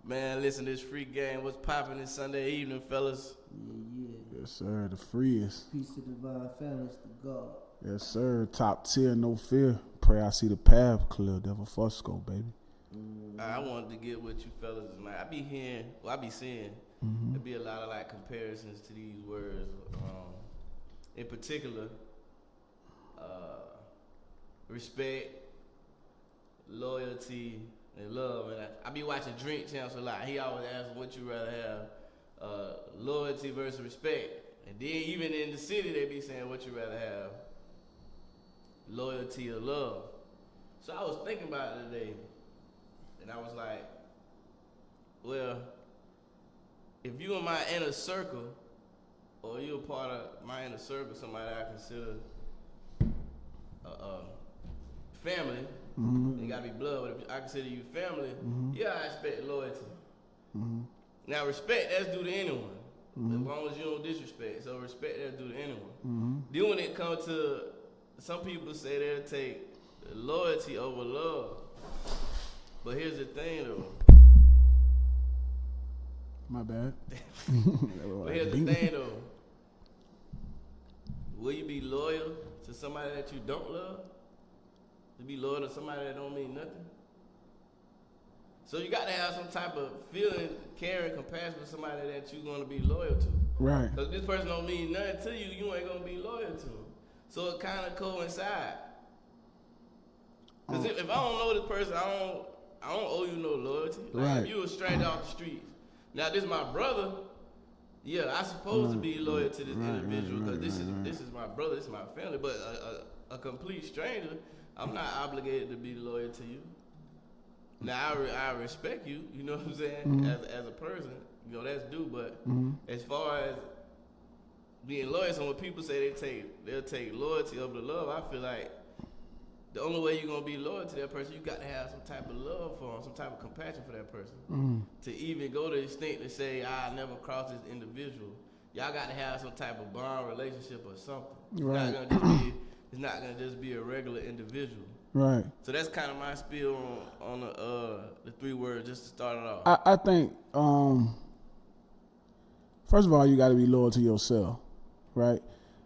Man, listen, this free game. What's popping this Sunday evening, fellas? Yeah. Yes, sir. The freest. Peace to divine families to God. Yes, sir. Top tier, no fear. Pray I see the path clear. Devil Fusco, baby. I wanted to get with you fellas, man. I be seeing, there be a lot of like comparisons to these words. In particular, respect, loyalty, and love. And I be watching Drink Champs a lot. He always asks what you rather have, loyalty versus respect. And then even in the city, they be saying what you rather have, loyalty or love. So I was thinking about it today, and I was like, well, if you in my inner circle, or you a part of my inner circle, somebody I consider family, it gotta be blood, but if I consider you family, yeah, I expect loyalty. Now respect, that's due to anyone, as long as you don't disrespect. So respect, that's due to anyone. Then when it comes to, some people say they'll take loyalty over love. But here's the thing though. My bad. But here's the thing though. Will you be loyal to somebody that you don't love? To be loyal to somebody that don't mean nothing? So you got to have some type of feeling, caring, compassion for somebody that you're going to be loyal to. Right. Because this person don't mean nothing to you, you ain't going to be loyal to them. So it kind of coincide. Because if I don't know this person, I don't owe you no loyalty. Like Right. if you a stranger off the streets. Now this my brother. Yeah, I supposed to be loyal to this individual because this is my brother, this is my family. But a complete stranger, I'm not obligated to be loyal to you. Now I respect you, you know what I'm saying, as a person, you know that's due. But as far as being loyal, so when people say they'll take loyalty over the love, I feel like the only way you're gonna be loyal to that person, you got to have some type of love for them, some type of compassion for that person. To even go to the extent to say, I never cross this individual, y'all got to have some type of bond relationship or something. Right. It's not gonna just be a regular individual. Right. So that's kind of my spiel on the 3 words just to start it off. I think, first of all, you got to be loyal to yourself, right?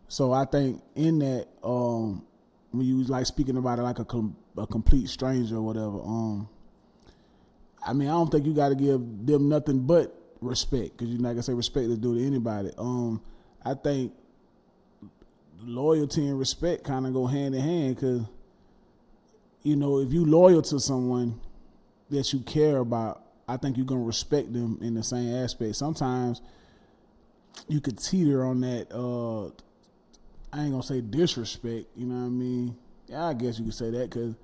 So I think in that, when you was like speaking about it like a complete stranger or whatever, I mean, I don't think you got to give them nothing but respect, because you're not gonna say respect is due to anybody. I think loyalty and respect kind of go hand in hand, because you know, if you loyal to someone that you care about, I think you're gonna respect them in the same aspect. Sometimes you could teeter on that. I ain't gonna say disrespect. You know what I mean? Yeah, I guess you could say that, because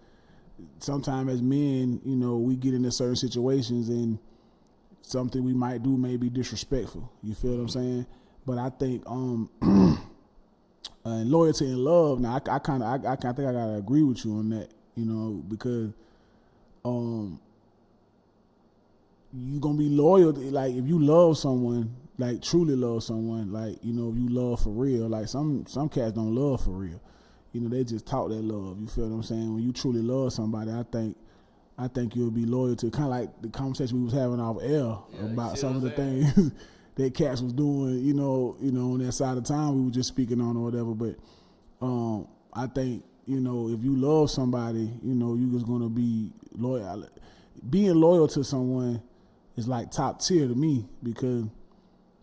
sometimes as men, you know, we get into certain situations and something we might do may be disrespectful. You feel what I'm saying? But I think loyalty and love. Now, I think I gotta agree with you on that. You know, because you gonna be loyal. Like if you love someone, like truly love someone, like, you know, if you love for real, like some cats don't love for real. You know, they just talk that love. You feel what I'm saying? When you truly love somebody, I think you'll be loyal to, kind of like the conversation we was having off air about some of the things that cats was doing, you know, on that side of town we were just speaking on or whatever. But I think, you know, if you love somebody, you know, you just gonna be loyal. Being loyal to someone is like top tier to me, because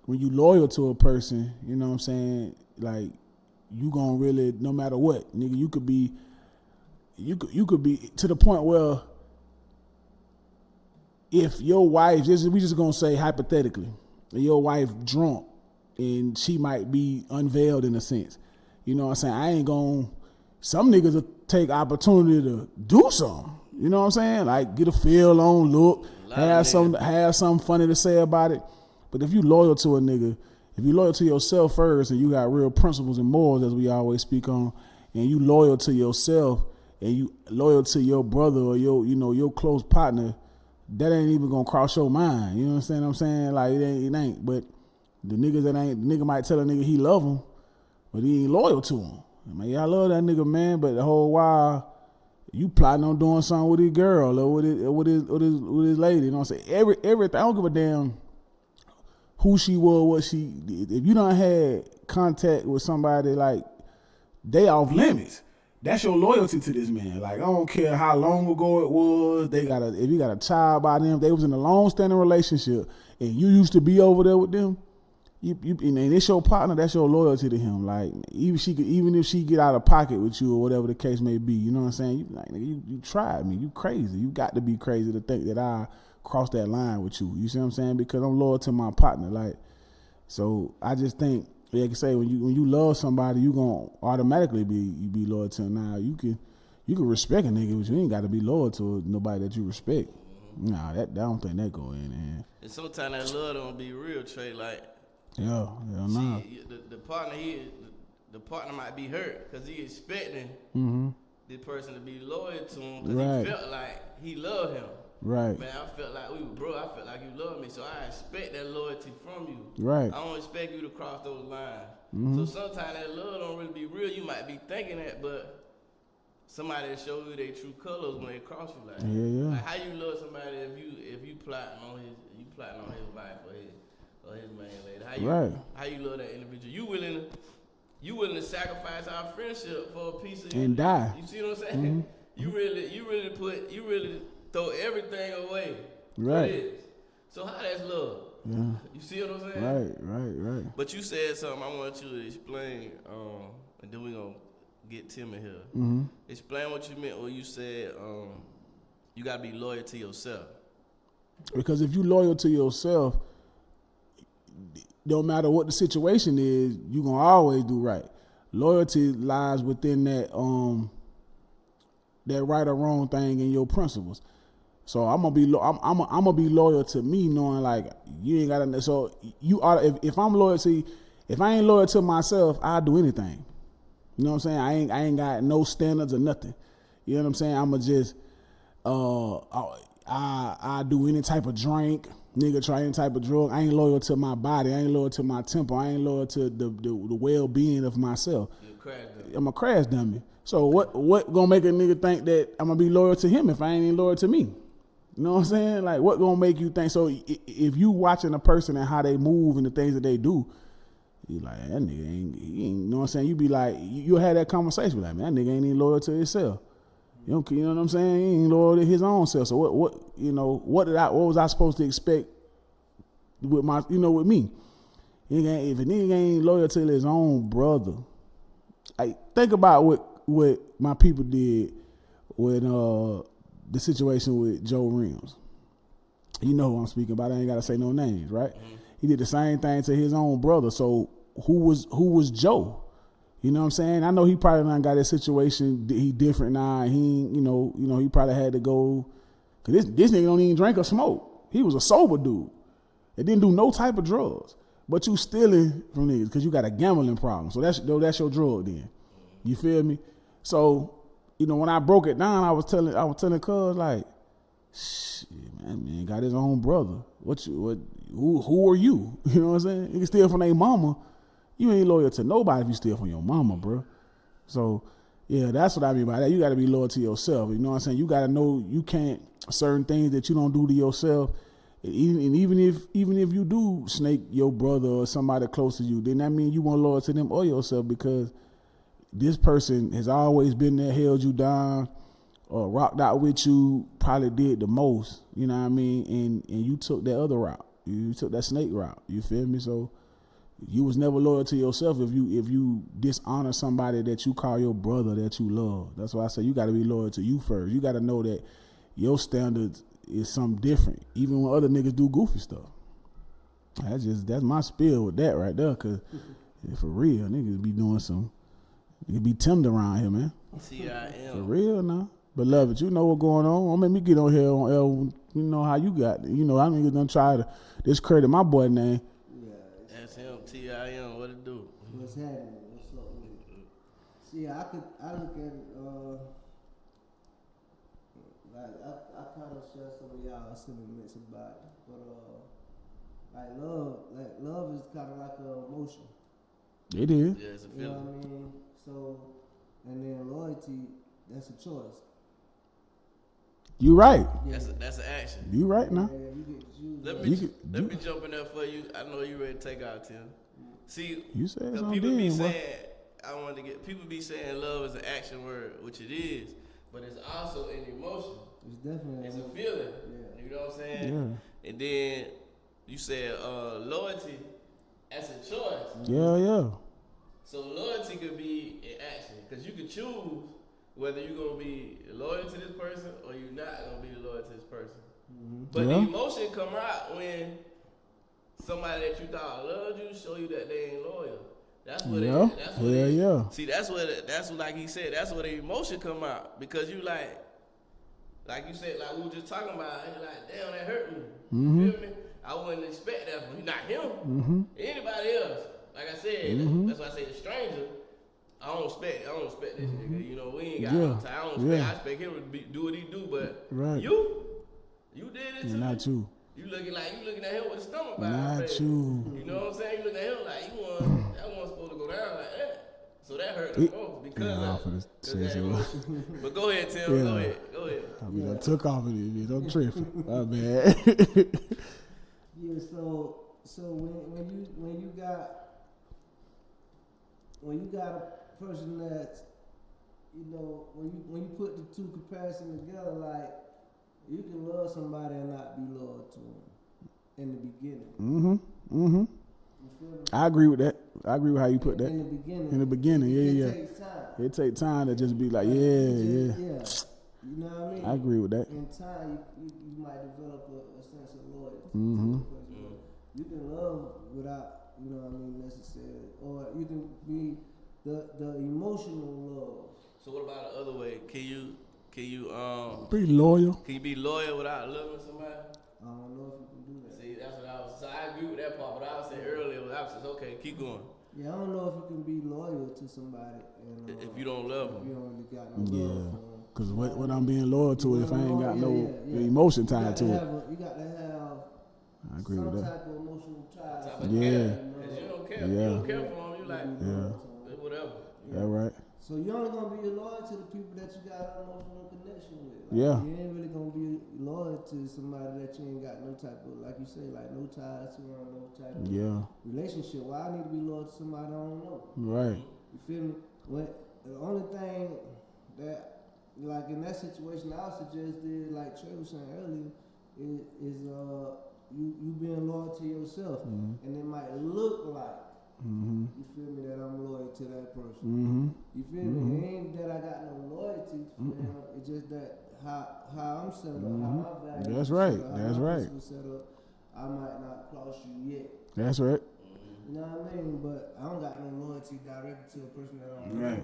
when you loyal to a person, you know what I'm saying, like you gonna really, no matter what, nigga, you could be to the point where if your wife, we just gonna say hypothetically, your wife drunk and she might be unveiled in a sense, you know what I'm saying, I ain't gonna, some niggas will take opportunity to do something, you know what I'm saying, like get a feel on, look, have something funny to say about it. But if you loyal to a nigga, if you loyal to yourself first and you got real principles and morals, as we always speak on, and you loyal to yourself and you loyal to your brother or your close partner, that ain't even gonna cross your mind. You understand what I'm saying? Like it ain't. But the nigga might tell a nigga he love him, but he ain't loyal to him. I mean, I love that nigga, man, but the whole while, you plotting on doing something with his girl or with his lady. You know what I'm saying? Everything. I don't give a damn who she was, what she did. If you done had contact with somebody, like, they off limits. That's your loyalty to this man. Like, I don't care how long ago it was. If you got a child by them, they was in a long-standing relationship, and you used to be over there with them. And it's your partner. That's your loyalty to him. Like, even if she get out of pocket with you or whatever the case may be, you know what I'm saying? You tried me. You crazy. You got to be crazy to think that I crossed that line with you. You see what I'm saying? Because I'm loyal to my partner. Like, so I just think, like I say, when you love somebody, you gonna automatically be loyal to them. Now you can respect a nigga, but you ain't got to be loyal to nobody that you respect. Nah, I don't think that go in there. And sometimes that love don't be real, Trey. Like, nah. The partner might be hurt because he expecting this person to be loyal to him because he felt like he loved him. Right. Man, I felt like we were bro. I felt like you loved me, so I expect that loyalty from you. Right. I don't expect you to cross those lines. So sometimes that love don't really be real. You might be thinking that, but somebody will show you their true colors when they cross you. Like, like how you love somebody if you plotting on his wife or his main lady. How you love that individual? You willing to sacrifice our friendship for a piece of and die. You see what I'm saying? You really throw everything away. Right. So how that's love? Yeah. You see what I'm saying? Right. But you said something I want you to explain, and then we're going to get Tim in here. Explain what you meant when you said you got to be loyal to yourself. Because if you loyal to yourself, no matter what the situation is, you going to always do right. Loyalty lies within that right or wrong thing in your principles. So I'm gonna be loyal to me, knowing like you ain't gotta. So you are. If I'm loyal to, if I ain't loyal to myself, I'll do anything. You know what I'm saying? I ain't got no standards or nothing. You know what I'm saying? I'ma just I do any type of drink, nigga, try any type of drug. I ain't loyal to my body. I ain't loyal to my temper. I ain't loyal to the well-being of myself. I'm a crash dummy. So what gonna make a nigga think that I'm gonna be loyal to him if I ain't even loyal to me? You know what I'm saying? Like, what gonna make you think? So if you watching a person and how they move and the things that they do, you like, that nigga ain't, you know what I'm saying? You be like, you'll have that conversation, like, man, that nigga ain't even loyal to himself. You know what I'm saying? He ain't loyal to his own self. So what was I supposed to expect with with me? If a nigga ain't loyal to his own brother, like, think about what my people did with the situation with Joe Rims. You know who I'm speaking about. I ain't gotta say no names, right? He did the same thing to his own brother. So who was Joe? You know what I'm saying? I know he probably not got his situation. He different now. He he probably had to go. Cause this nigga don't even drink or smoke. He was a sober dude. It didn't do no type of drugs. But you stealing from niggas because you got a gambling problem. So that's your drug then. You feel me? So, when I broke it down, I was telling cuz, like, shit, man got his own brother. Who are you? You know what I'm saying? You can steal from their mama. You ain't loyal to nobody if you steal from your mama, bro. So, yeah, that's what I mean by that. You got to be loyal to yourself. You know what I'm saying? You got to know you can't, certain things that you don't do to yourself. And even if you do snake your brother or somebody close to you, then that means you want loyal to them or yourself, because this person has always been there, held you down, or rocked out with you, probably did the most, you know what I mean? And you took that other route. You took that snake route. You feel me? So you was never loyal to yourself if you dishonor somebody that you call your brother that you love. That's why I say you got to be loyal to you first. You got to know that your standards is something different, even when other niggas do goofy stuff. That's my spiel with that right there, because for real, niggas be doing some. You be tender around here, man. T.I.M. For real now. Beloved, you know what's going on. Don't make me get on here on L. You know how you got it. I niggas done try to discredit my boy name. Yeah. That's him, T.I.M. What it do? What's happening? What's up with it? See, I look at it, like, I kind of share some of y'all sentiments about it. But, love is kind of like an emotion. It is. Yeah, it's a You know feeling. what I mean? So, and then loyalty, that's a choice. You right. That's an action. You right now. Yeah, you get you. Let me jump in there for you. I know you ready to take out, Tim. See, You said cause something. people be then, boy. saying, I wanted to get people be saying love is an action word, which it is, but it's also an emotion. It's definitely. It's a feeling. Yeah. You know what I'm saying? Yeah. And then you said loyalty as a choice. Yeah, yeah. So loyalty could be in action, because you could choose whether you're gonna be loyal to this person or you're not gonna be loyal to this person. Mm-hmm. But Yeah. the emotion come out when somebody that you thought loved you show you that they ain't loyal. That's what Yeah. it. That's what Yeah, it, yeah. See, that's what like he said. That's where the emotion come out, because you like you said, like we were just talking about. And you're like, damn, that hurt me. Mm-hmm. You feel me? I wouldn't expect that from you, not him. Mm-hmm. Anybody else. Like I said, Mhm. that's why I say a stranger. I don't expect this nigga. You know, we ain't got Yeah. no time. I don't expect. Yeah. I expect him to do what he do, but Right. you did it Yeah, to not me. you. You looking at him with a stomach by his Not face. you. You know what I'm saying? You looking at him like that wasn't supposed to go down like that. So that hurt the most because Yeah, I'm of finna cause say that so. emotion. But go ahead, Tim. Yeah. Go ahead. I mean, I took off of it. Don't trip. My bad. Yeah, so when you got a person that's, you know, when you put the two comparisons together, like you can love somebody and not be loyal to them in the beginning. Mm-hmm. Mm-hmm. You feel me? I agree with that. I agree with how you put that. In the beginning. In the beginning, yeah, it yeah. takes time. It take time to just be like, yeah. Yeah. You know what I mean? I agree with that. In time, you might develop a sense of loyalty. Mm-hmm. To the person. You can love without, you know what I mean, necessarily, or you can be the emotional love. So what about the other way? Can you Be loyal. can you be loyal without loving somebody? I don't know if you can do that. See, that's what I was. So I agree with that part, but I was saying earlier, I was saying, okay, keep going. Yeah, I don't know if you can be loyal to somebody and, If you don't love if them. you don't really got no Yeah. love for them. Because what I'm being loyal to if I ain't got no Yeah. emotion You tied got to it. You got to have I agree some with that. type of emotional tie. Type of Yeah. care. 'Cause you don't care. Yeah. You don't care for them. You like Yeah. whatever. That right? So you're only gonna be loyal to the people that you got an emotional connection with. Like, Yeah. You ain't really gonna be loyal to somebody that you ain't got no type of, like you say, like no ties to, or no type of Yeah. relationship. Why I need to be loyal to somebody I don't know? Right. You feel me? The only thing that, like in that situation, I would suggest is, like Trey was saying earlier, is you being loyal to yourself, Mm-hmm. and it might look like. Mm-hmm. You feel me? That I'm loyal to that person. Mm-hmm. You feel me? It ain't that I got no loyalty for him. It's just that how I'm set up, how my values That's are right. set up, how That's my right. principles set up, I might not cross you yet. That's right. You know what I mean? But I don't got no loyalty directly to a person that I don't know. Right.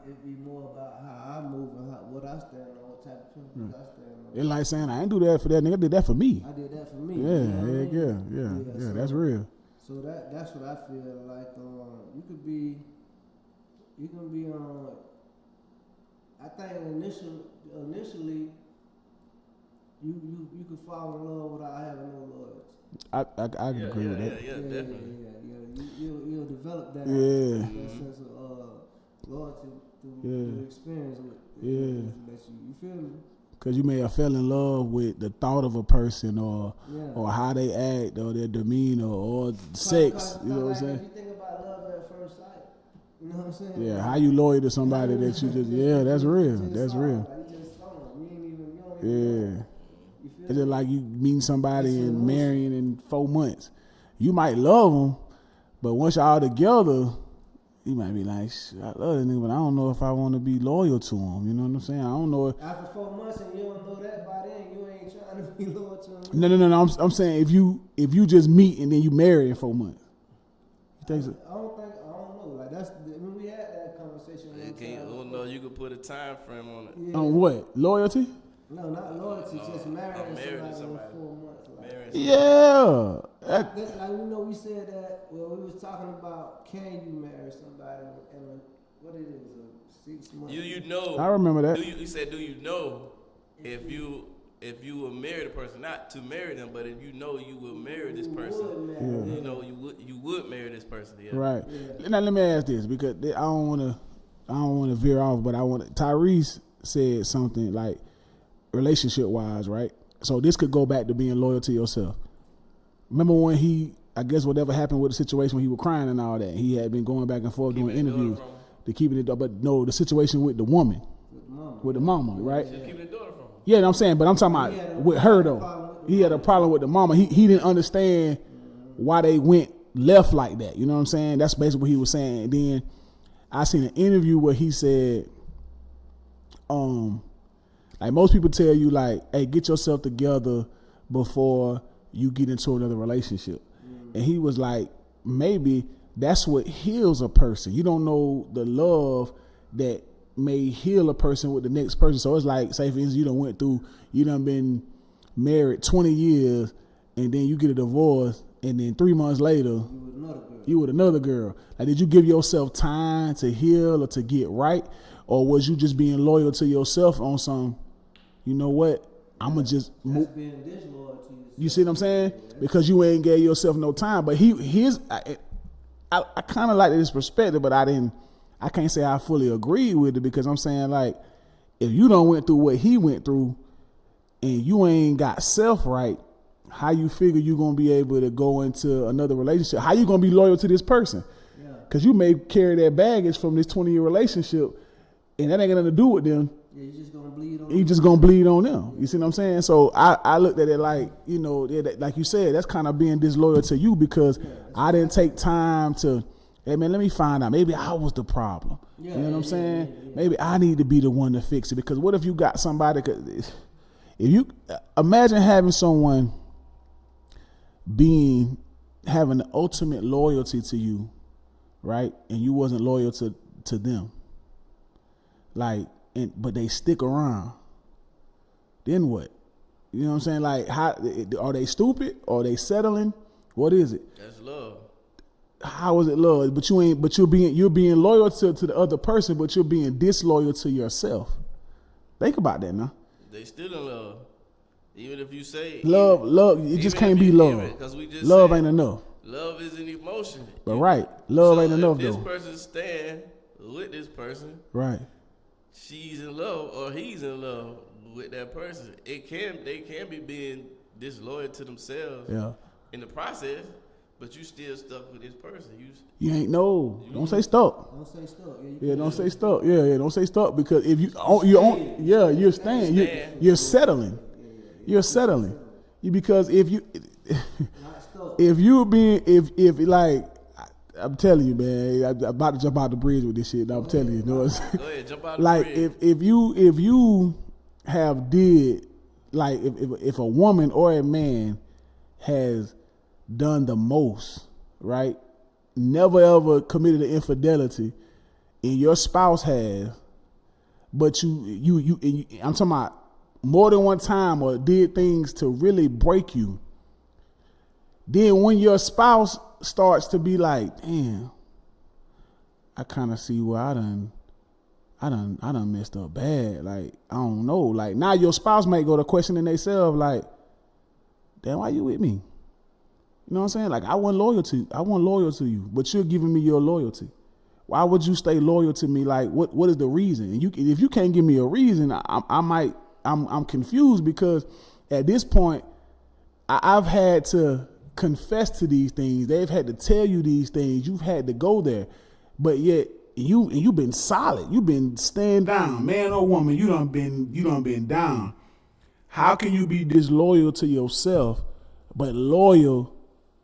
It'd be more about how I move and what I stand on, what type of principles I stand on. It's like saying I ain't do that for that nigga. I did that for me. I did that for me. Yeah, you know what I heck mean? yeah. so- That's real. So that's what I feel like. You can be I think initially you could fall in love without having no loyalty. I can agree with that. Yeah, definitely. You'll develop that, Yeah. that sense of loyalty through Yeah. your experience with Yeah. you feel me? Because you may have fell in love with the thought of a person or how they act or their demeanor or sex. You know what I'm saying? If you think about love at first sight, you know what I'm saying? Yeah, how you loyal to somebody that you just, that's real. That's real. Like you just saw them. You don't Yeah. even you feel It's just like you meeting somebody and marrying in 4 months. You might love them, but once y'all together, you might be like, I love this nigga, but I don't know if I want to be loyal to him. You know what I'm saying? I don't know. After 4 months and you don't know that by then, you ain't trying to be loyal to him. No. I'm saying if you just meet and then you marry in 4 months. You think so? I don't know. Like when we had that conversation. You could put a time frame on it. Yeah. On what? Loyalty? No, not loyalty, just marrying married somebody to in 4 months. Like, Marrying Yeah. like we said that. Well, we was talking about can you marry somebody in what it is, 6 months. You know. I remember that. You said, do you know if you will marry the person, not to marry them, but if you know you will marry this person, you know you would marry this person. Yeah. Right. Yeah. Now let me ask this because I don't want to veer off, but Tyrese said something like relationship wise, right? So this could go back to being loyal to yourself. Remember when I guess whatever happened with the situation when he was crying and all that, he had been going back and forth doing interviews to keeping it, but no, the situation with the woman, with the mama, right? Just keeping the daughter from him. Yeah, I'm saying, but I'm talking about with her though. He had a problem with the mama. He didn't understand why they went left like that. You know what I'm saying? That's basically what he was saying. And then I seen an interview where he said, like most people tell you, like, hey, get yourself together before you get into another relationship. And he was like, maybe that's what heals a person. You don't know the love that may heal a person with the next person. So it's like, say for instance, you done been married 20 years and then you get a divorce and then 3 months later, you with another girl. Like, did you give yourself time to heal or to get right? Or was you just being loyal to yourself on some, you know what, I'm going to just move. Being disloyal to yourself. You see what I'm saying? Because you ain't gave yourself no time. But I kind of like this perspective, but I can't say I fully agree with it, because I'm saying, like, if you don't went through what he went through and you ain't got self right, how you figure you going to be able to go into another relationship? How you going to be loyal to this person? Because you may carry that baggage from this 20-year relationship, and that ain't got nothing to do with them. Yeah, you just gonna bleed on You just gonna bleed on them. You see what I'm saying? So I looked at it like, you know, like you said, that's kind of being disloyal to you, because I didn't take time to, hey man, let me find out. Maybe I was the problem. You know what I'm saying? Yeah. Maybe I need to be the one to fix it. Because what if you got somebody? If you imagine having someone having the ultimate loyalty to you, right? And you wasn't loyal to them, like. But they stick around. Then what? You know what I'm saying? Like, how are they stupid? Are they settling? What is it? That's love. How is it love? But you're being loyal to the other person, but you're being disloyal to yourself. Think about that now. They still in love. Even if you say love, it just can't be love. Love ain't enough. Love is an emotion. But right, love ain't enough though. This person stand with this person. Right. She's in love or he's in love with that person. They can be being disloyal to themselves in the process, but you still stuck with this person. You ain't don't say stuck. Don't say stuck. Don't say stuck. Don't say stuck, because if you're staying. You're settling. You're settling. Because if I'm telling you, man, I'm about to jump out the bridge with this shit. I'm telling you, you know what I'm saying? Go ahead, jump out the like bridge. if you have did, like, if a woman or a man has done the most, right? Never ever committed an infidelity, and your spouse has, but you I'm talking about more than one time, or did things to really break you. Then when your spouse starts to be like, damn, I kind of see where I done messed up bad. Like, I don't know. Like, now your spouse might go to questioning themselves, like, damn, why you with me? You know what I'm saying? Like, I wasn't loyal to you, but you're giving me your loyalty. Why would you stay loyal to me? Like, what is the reason? And if you can't give me a reason, I'm confused, because at this point, I've had to confess to these things. They've had to tell you these things. You've had to go there, but yet you've been solid. You've been staying down, man or woman. You done been down. How can you be disloyal to yourself, but loyal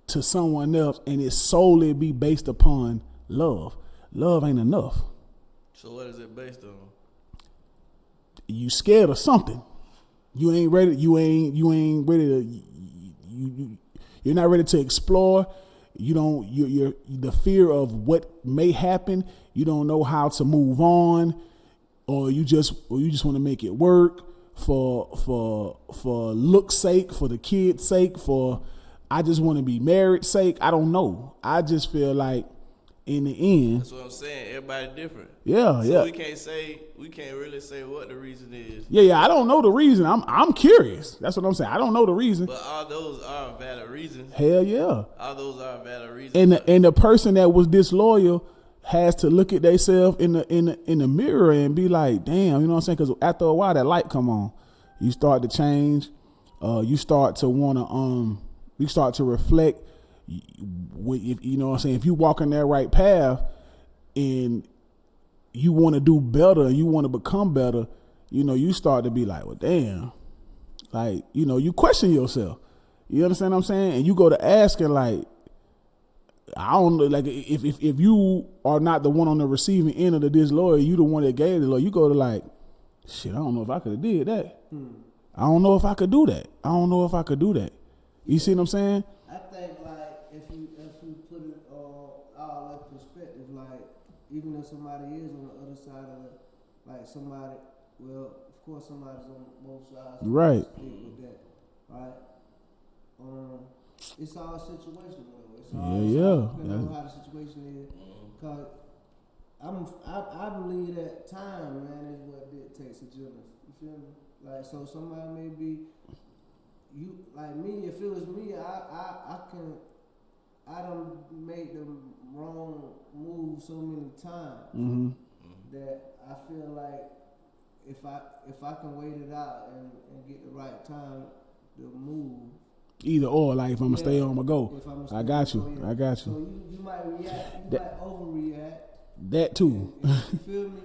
to someone else, and it solely be based upon love? Love ain't enough. So what is it based on? You scared of something. You ain't ready. You ain't ready to. You're not ready to explore. You're the fear of what may happen. You don't know how to move on, or you just want to make it work for look's sake, for the kid's sake, for I just want to be married sake. I don't know. I just feel like in the end, that's what I'm saying. Everybody different. Yeah. We can't really say what the reason is. Yeah. I don't know the reason. I'm curious. That's what I'm saying. I don't know the reason. But all those are valid reasons. Hell yeah. All those are valid reasons. And the person that was disloyal has to look at themselves in the mirror and be like, damn, you know what I'm saying? Because after a while, that light come on. you start to change. You start to want to you start to reflect. If, you know what I'm saying, if you walk in that right path and you want to do better, you want to become better, you know, you start to be like, well, damn, like, you know, you question yourself. You understand what I'm saying? And you go to asking, like, I don't know, like, if you are not the one on the receiving end of the disloyal, you the one that gave the law, you go to like, shit, I don't know if I could have did that. I don't know if I could do that. I don't know if I could do that. You see what I'm saying? I think like if you put it all in perspective, like even if somebody is on the other side of the, like somebody, well, of course somebody's on both sides. Right. With that, right? It's all situational. It's Yeah, all yeah. depending on how the situation is. Cause I believe that time, man, is what dictates the gentleness. You feel me? Like, so somebody may be, you, like me, if it was me, I done made the wrong move so many times Mm-hmm. that I feel like if I can wait it out and get the right time to move. Either or, like if I'm gonna stay on my go. If I'ma I stay got on you. my go, I got So you. you might react, you might overreact. That too. You feel me?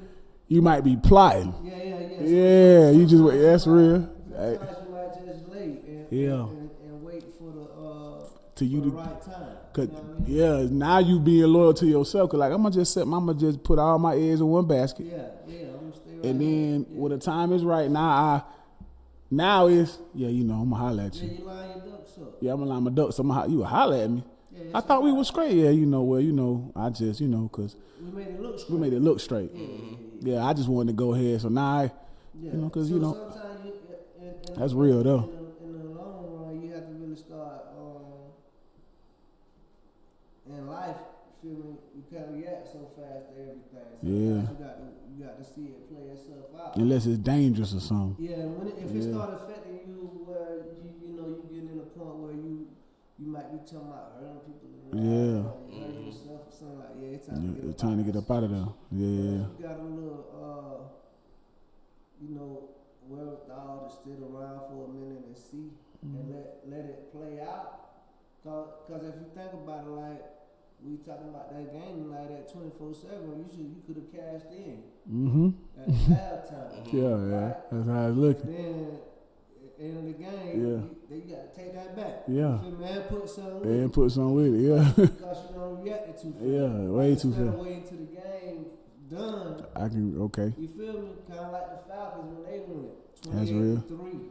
You might be plotting. Yeah. Yeah, you just wait. That's real. Hey. Sometimes you might just late Yeah. and wait for the To you for the to, right time. cause You know what I mean? yeah, now you being loyal to yourself. Cause like I'ma just put all my eggs in one basket, Yeah, I'm gonna stay right and here. then when the time is right, now it's you know I'ma holler at Yeah, you. you line your ducks up. Yeah, I'ma line my ducks. You will holler at me. Yeah, I thought we was straight. Yeah, you know, I just cause we made it look straight. we made it look straight. Yeah, I just wanted to go ahead. So now Yeah. you know, cause so you know sometimes in that's real though. In the long run, you have to really start in life. Feel me? You can't react so fast to everything. Yeah. Sometimes you got to see it play itself out. Unless it's dangerous or something. Yeah, and if it start affecting you, where you know you getting in a point where you might be talking about hurting people. Yeah. Hurting yourself or something like it's It's time to get up out of there. Yeah. You got a little, you know, wherewithal to sit around for a minute and see and let it play out. Cause if you think about it, like we talking about that game like that 24/7, you could have cashed in Mm-hmm. at halftime. Yeah. Right? That's how it's looking. Then at the end of the game, you got to take that back. Yeah. You feel me? And put something with And it. put some with it. Yeah. Because you don't react too fast. Yeah, way too Instead of fast. waiting till the game done. Okay. You feel me? Kind of like the Falcons when they went That's real. 28-3.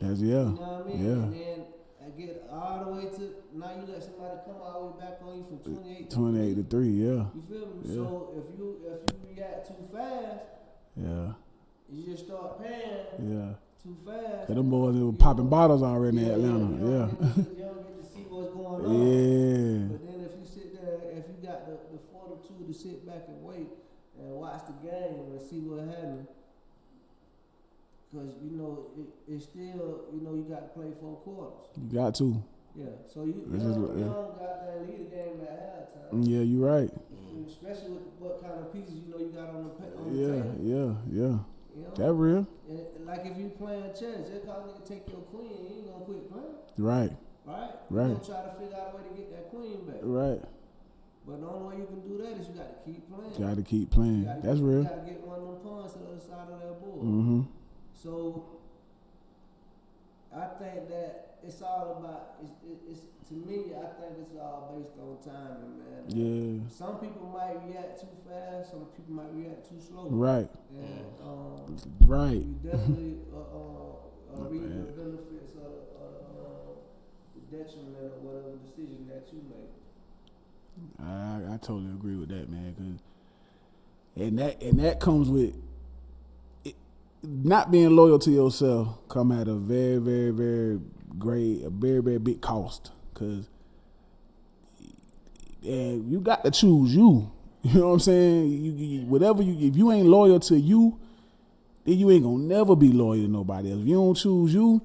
That's You know what I mean? Yeah. And then I get all the way to now you let somebody come all the way back on you from 28 to 28 to 3. Yeah. You feel me? Yeah. So if you react too fast, Yeah. you just start paying Yeah. too fast. Cause them boys they were popping bottles already in Atlanta. You Yeah. don't get to see what's going on. Yeah. But then if you sit there, if you got the fortitude to sit back and wait and watch the game and see what happens, because you know it's still, you know, you got to play 4 quarters. You got to. Yeah, so you It's don't just- yeah. got to lead the game at halftime. Yeah, you right. Especially with what kind of pieces you know you got on the Yeah. table. Yeah. You know? That real. And like if you playing chess, just cause nigga take your queen, you ain't gonna quit playing, Right. right? Right. You gonna try to figure out a way to get that queen back. Right. But the only way you can do that is you got to keep playing. Got to keep playing. That's You real. got to get one of them pawns to the other side of that board. Mm-hmm. So I think that it's all about. It's to me. I think it's all based on timing, man. Yeah. Some people might react too fast. Some people might react too slow. Right. And Right. you definitely reap the benefits of the detriment of whatever decision that you make. I totally agree with that, man. 'Cause and that comes with it, not being loyal to yourself. Come at a very, very, very great, a very, very big cost. 'Cause and you got to choose you. You know what I'm saying? If you ain't loyal to you, then you ain't gonna never be loyal to nobody else. If you don't choose you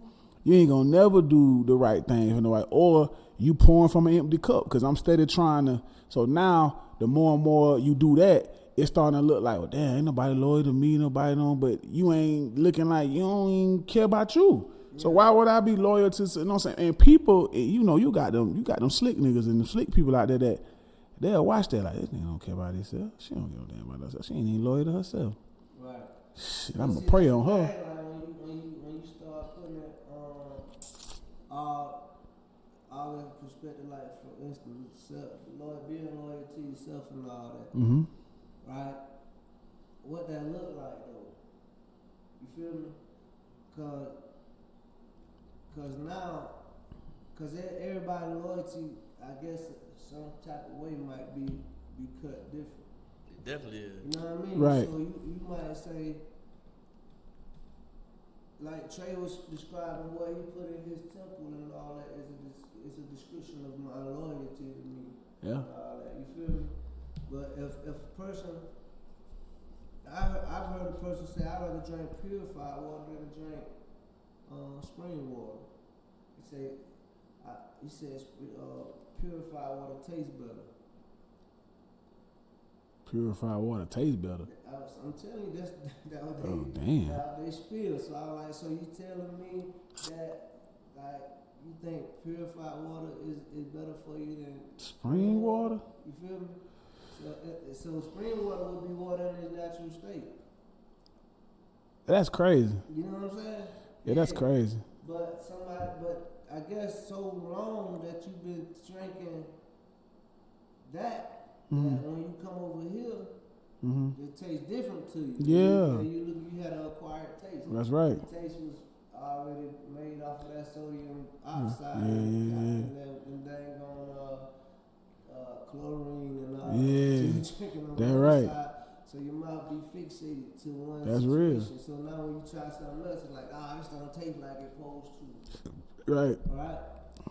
ain't gonna never do the right thing for nobody. Or you pouring from an empty cup. Cause I'm steady trying to. So now, the more and more you do that, it's starting to look like, well, damn, ain't nobody loyal to me, nobody know, but you ain't looking like you don't even care about you. So why would I be loyal to, you know what I'm saying? And people, you know, you got them slick niggas and them slick people out there that they'll watch that like, this nigga don't care about herself. She don't give a damn about herself. She ain't even loyal to herself. Right. Shit, I'm gonna pray on her. Like when you start putting it all in perspective, like for instance, being loyal to yourself and all that. Mm-hmm. Right? What that look like though? You feel me? Cause everybody loyalty, I guess some type of way might be cut different. It definitely is. You know what I mean? Right. So you might say, like Trey was describing what he put in his temple and all that is a description of my loyalty to me. Yeah. And all that, you feel me? But if a person, I've heard a person say, I'd rather drink purified water than drink spring water. He says purified water tastes better. Purified water tastes better. I'm telling you, that damn. They spill. So I was like, so you telling me that like you think purified water is better for you than Spring water? You feel me? So spring water would be water in its natural state. That's crazy. You know what I'm saying? Yeah, that's crazy. But I guess so long that you've been drinking that when you come over here, it tastes different to you. Yeah. You had an acquired taste. That's right. The taste was already made off of that sodium oxide Yeah. and dang on chlorine and all Yeah. that. So you drinking on That's the right. side, so your mouth be fixated to one That's situation. real. So now when you try something else, it's like, this don't taste like it's supposed to. Right. All right.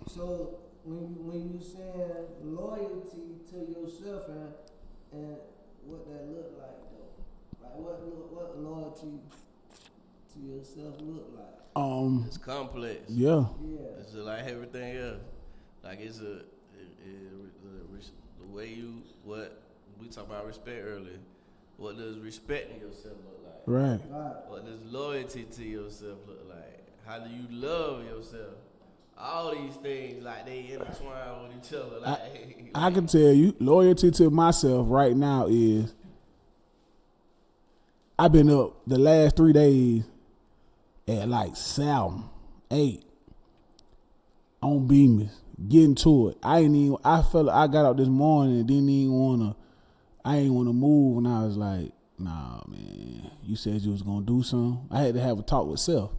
So when you saying loyalty to yourself and what that look like though, like what loyalty to yourself look like? It's complex. Yeah. Yeah. It's just like everything else. Like it's the way what we talked about respect earlier. What does respecting yourself look like? Right. Right. What does loyalty to yourself look like? How do you love yourself? All these things, like, they intertwine with each other. Like, I can tell you, loyalty to myself right now is I've been up the last 3 days at like 7, 8 on Bemis, getting to it. I felt like I got up this morning and I ain't wanna move, and I was like, nah, man, you said you was gonna do something. I had to have a talk with self.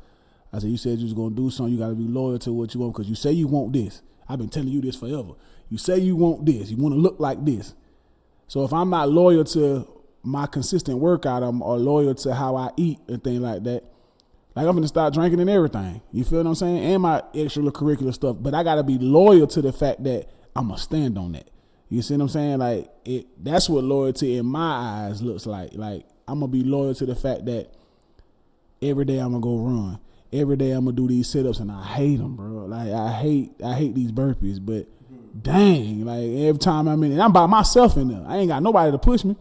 I said, you said you was going to do something. You got to be loyal to what you want because you say you want this. I've been telling you this forever. You say you want this. You want to look like this. So if I'm not loyal to my consistent workout or loyal to how I eat and things like that, like I'm going to start drinking and everything. You feel what I'm saying? And my extracurricular stuff. But I got to be loyal to the fact that I'm going to stand on that. You see what I'm saying? Like that's what loyalty in my eyes looks like. Like I'm going to be loyal to the fact that every day I'm going to go run. Every day I'm gonna do these sit-ups and I hate them, bro. Like I hate these burpees, but dang, like every time I'm in it, I'm by myself in there. I ain't got nobody to push me.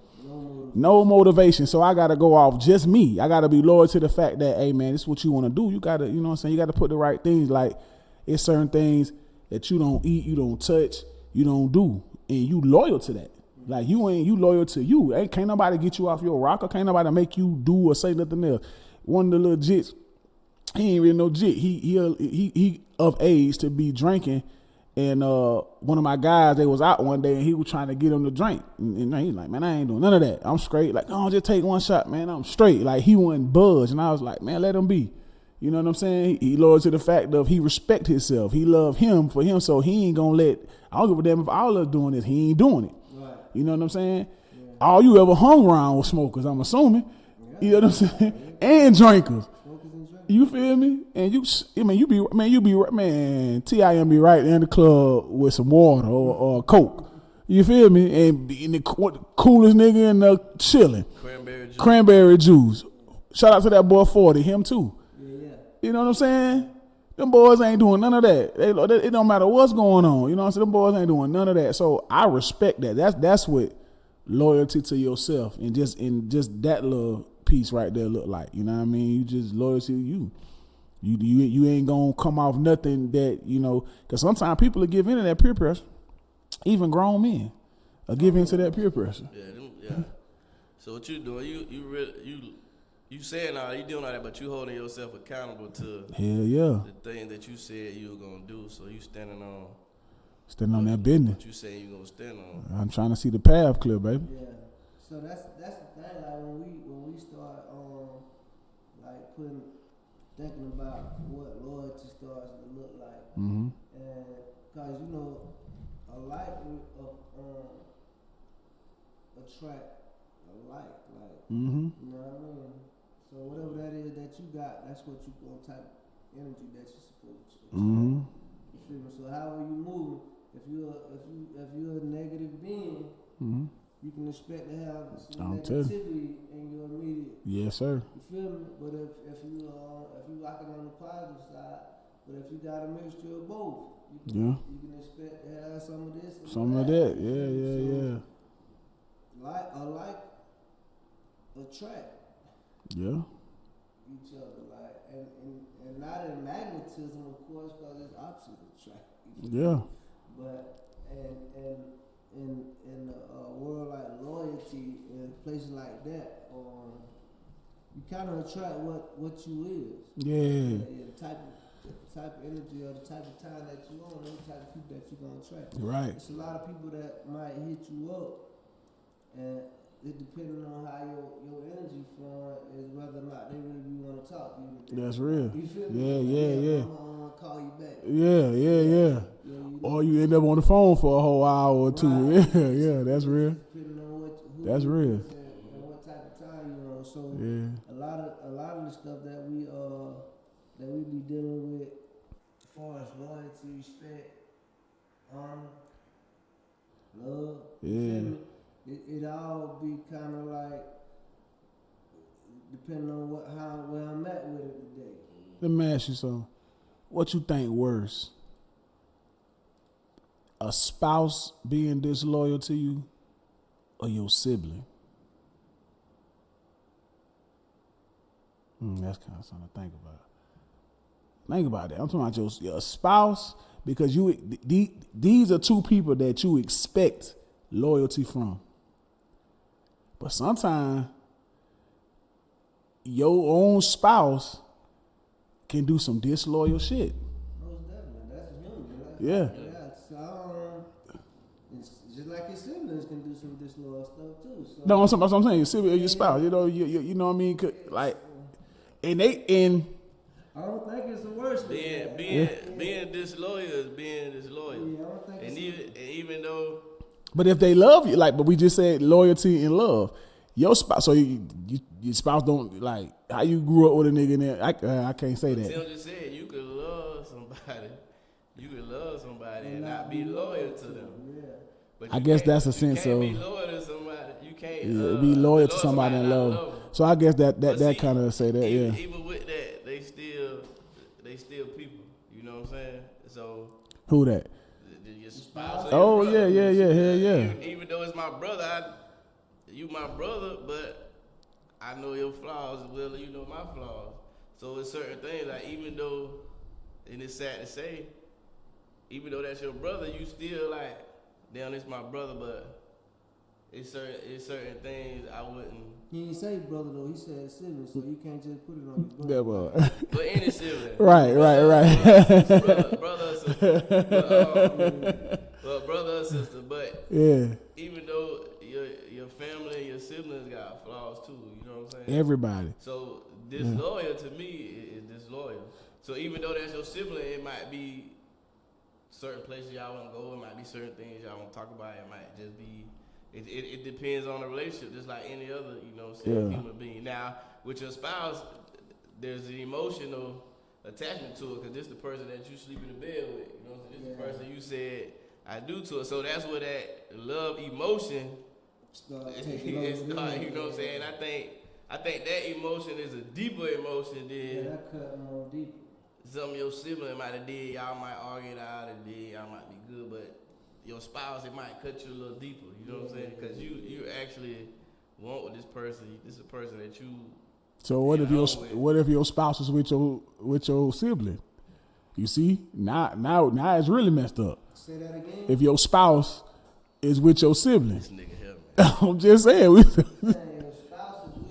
No motivation. So I gotta go off just me. I gotta be loyal to the fact that, hey man, this is what you wanna do. You gotta, you know what I'm saying? You gotta put the right things. Like it's certain things that you don't eat, you don't touch, you don't do. And you loyal to that. Like you loyal to you. Can't nobody get you off your rocker. Can't nobody make you do or say nothing else. One of the little jits, he ain't really no jit. He of age to be drinking, and one of my guys, they was out one day and he was trying to get him to drink, and he's like, man, I ain't doing none of that. I'm straight. Like, oh, just take one shot, man. I'm straight. Like he wouldn't budge, and I was like, man, let him be. You know what I'm saying? He loyal to the fact of he respect himself. He love him for him, so he ain't gonna let. I don't give a damn if all of us doing this. He ain't doing it. Right. You know what I'm saying? Yeah. All you ever hung around with smokers, I'm assuming. Yeah. You know what I'm saying? And drinkers. You feel me? And you be TIM be right in the club with some water or Coke. You feel me? And the coolest nigga in the chilling. Cranberry juice. Shout out to that boy 40, him too. Yeah. You know what I'm saying? Them boys ain't doing none of that. It don't matter what's going on. You know what I'm saying? Them boys ain't doing none of that. So I respect that. That's what loyalty to yourself, and just that little piece right there look like. You know what I mean? You just loyalty to you. You ain't gonna come off nothing that, you know, because sometimes people will give in to that peer pressure. Even grown men will give in to that peer pressure. Yeah. So what you doing? You saying all, you doing all that, but you holding yourself accountable to Hell yeah. the thing that you said you were gonna do. So you standing on that business. what you say you gonna stand on. I'm trying to see the path clear, baby. Yeah. So that's the thing. Like when we start like thinking about what loyalty starts to look like, Mm-hmm. and because you know, a like attract a like, Mm-hmm. you know what I mean. So whatever that is that you got, that's what you gonna type of energy that you're supposed to. Mm-hmm. You feel me? So however you move, if you're a negative being, Mm-hmm. you can expect to have some I'll tell you. negativity in your immediate. Yes, sir. You feel me? But if you rocking on the positive side, but if you got a mixture of both, you can expect to have some of this. Some of that. Yeah. Like attract Yeah. each other, like and not in magnetism, of course, because it's opposite attract. Yeah. But in a world like loyalty, in places like that, you kind of attract what you is. Yeah. The type of energy or the type of time that you on, those type of people that you're gonna attract. Right. It's a lot of people that might hit you up, and it depending on how your energy flowing is whether or not they really want to talk to you. That's real. You feel Yeah, me? yeah. I'm gonna call you back. Yeah. You Or you end up on the phone for a whole hour or two. Right. Yeah, that's real. Depending on who That's you real. is and what type of time you on. So Yeah. a lot of the stuff that we be dealing with, as far as loyalty, respect, honor, love, Yeah. it all be kind of like depending on where I'm at with it today. Let me ask you something. What you think worse? A spouse being disloyal to you or your sibling? That's kind of something to think about. Think about that. I'm talking about your spouse, because these are two people that you expect loyalty from. But sometimes your own spouse can do some disloyal shit. Most definitely, that's human. Yeah. So it's just like your siblings can do some disloyal stuff too. So No, I'm saying your sibling or your spouse. You know, you know what I mean? Like, and I don't think it's the worst. Being disloyal is being disloyal. Yeah, I don't think And it's even though but if they love you, like, but we just said loyalty and love. Your spouse, so your spouse don't, like, how you grew up with a nigga in there, I can't say that. Tim just said, you could love somebody and not be loyal to them. Yeah. But I you guess can't- that's a sense you of can't be loyal to somebody. You can't yeah, be loyal to somebody and not love. them. So I guess But that see, kind of say that, yeah. Even with that, they still people. You know what I'm saying? So Who that? your spouse. or Oh your brother, yeah, hell yeah. Even though it's my brother, you my brother, but I know your flaws as well as you know my flaws. So it's certain things, like even though, and it's sad to say, even though that's your brother, you still like, damn, it's my brother, but it's certain things I wouldn't. He didn't say brother though. He said sibling, so you can't just put it on your Yeah, brother. well, But any sibling. right. Brother or sister. But brother or sister. But Yeah, even though your family and your siblings got flaws too, you know what I'm saying? everybody. So disloyal to me is disloyal. So even though that's your sibling, it might be certain places y'all want to go. It might be certain things y'all want to talk about. It might just be. It depends on the relationship, just like any other, you know, human being. Now, with your spouse, there's an emotional attachment to it, because this the person that you sleep in the bed with. You know, this the person you said I do to it. So that's where that love emotion Start is taking over. you know what I'm saying? I think that emotion is a deeper emotion Yeah, than that cut more deep. some of your sibling might have did. Y'all might argue it out and then y'all might be good, but your spouse, it might cut you a little deeper. You know what I'm saying? Because you actually want with this person. This is a person that you. So what if your spouse is with your sibling? You see, now it's really messed up. Say that again. If your spouse is with your sibling, This nigga here, man. I'm just saying, Your spouse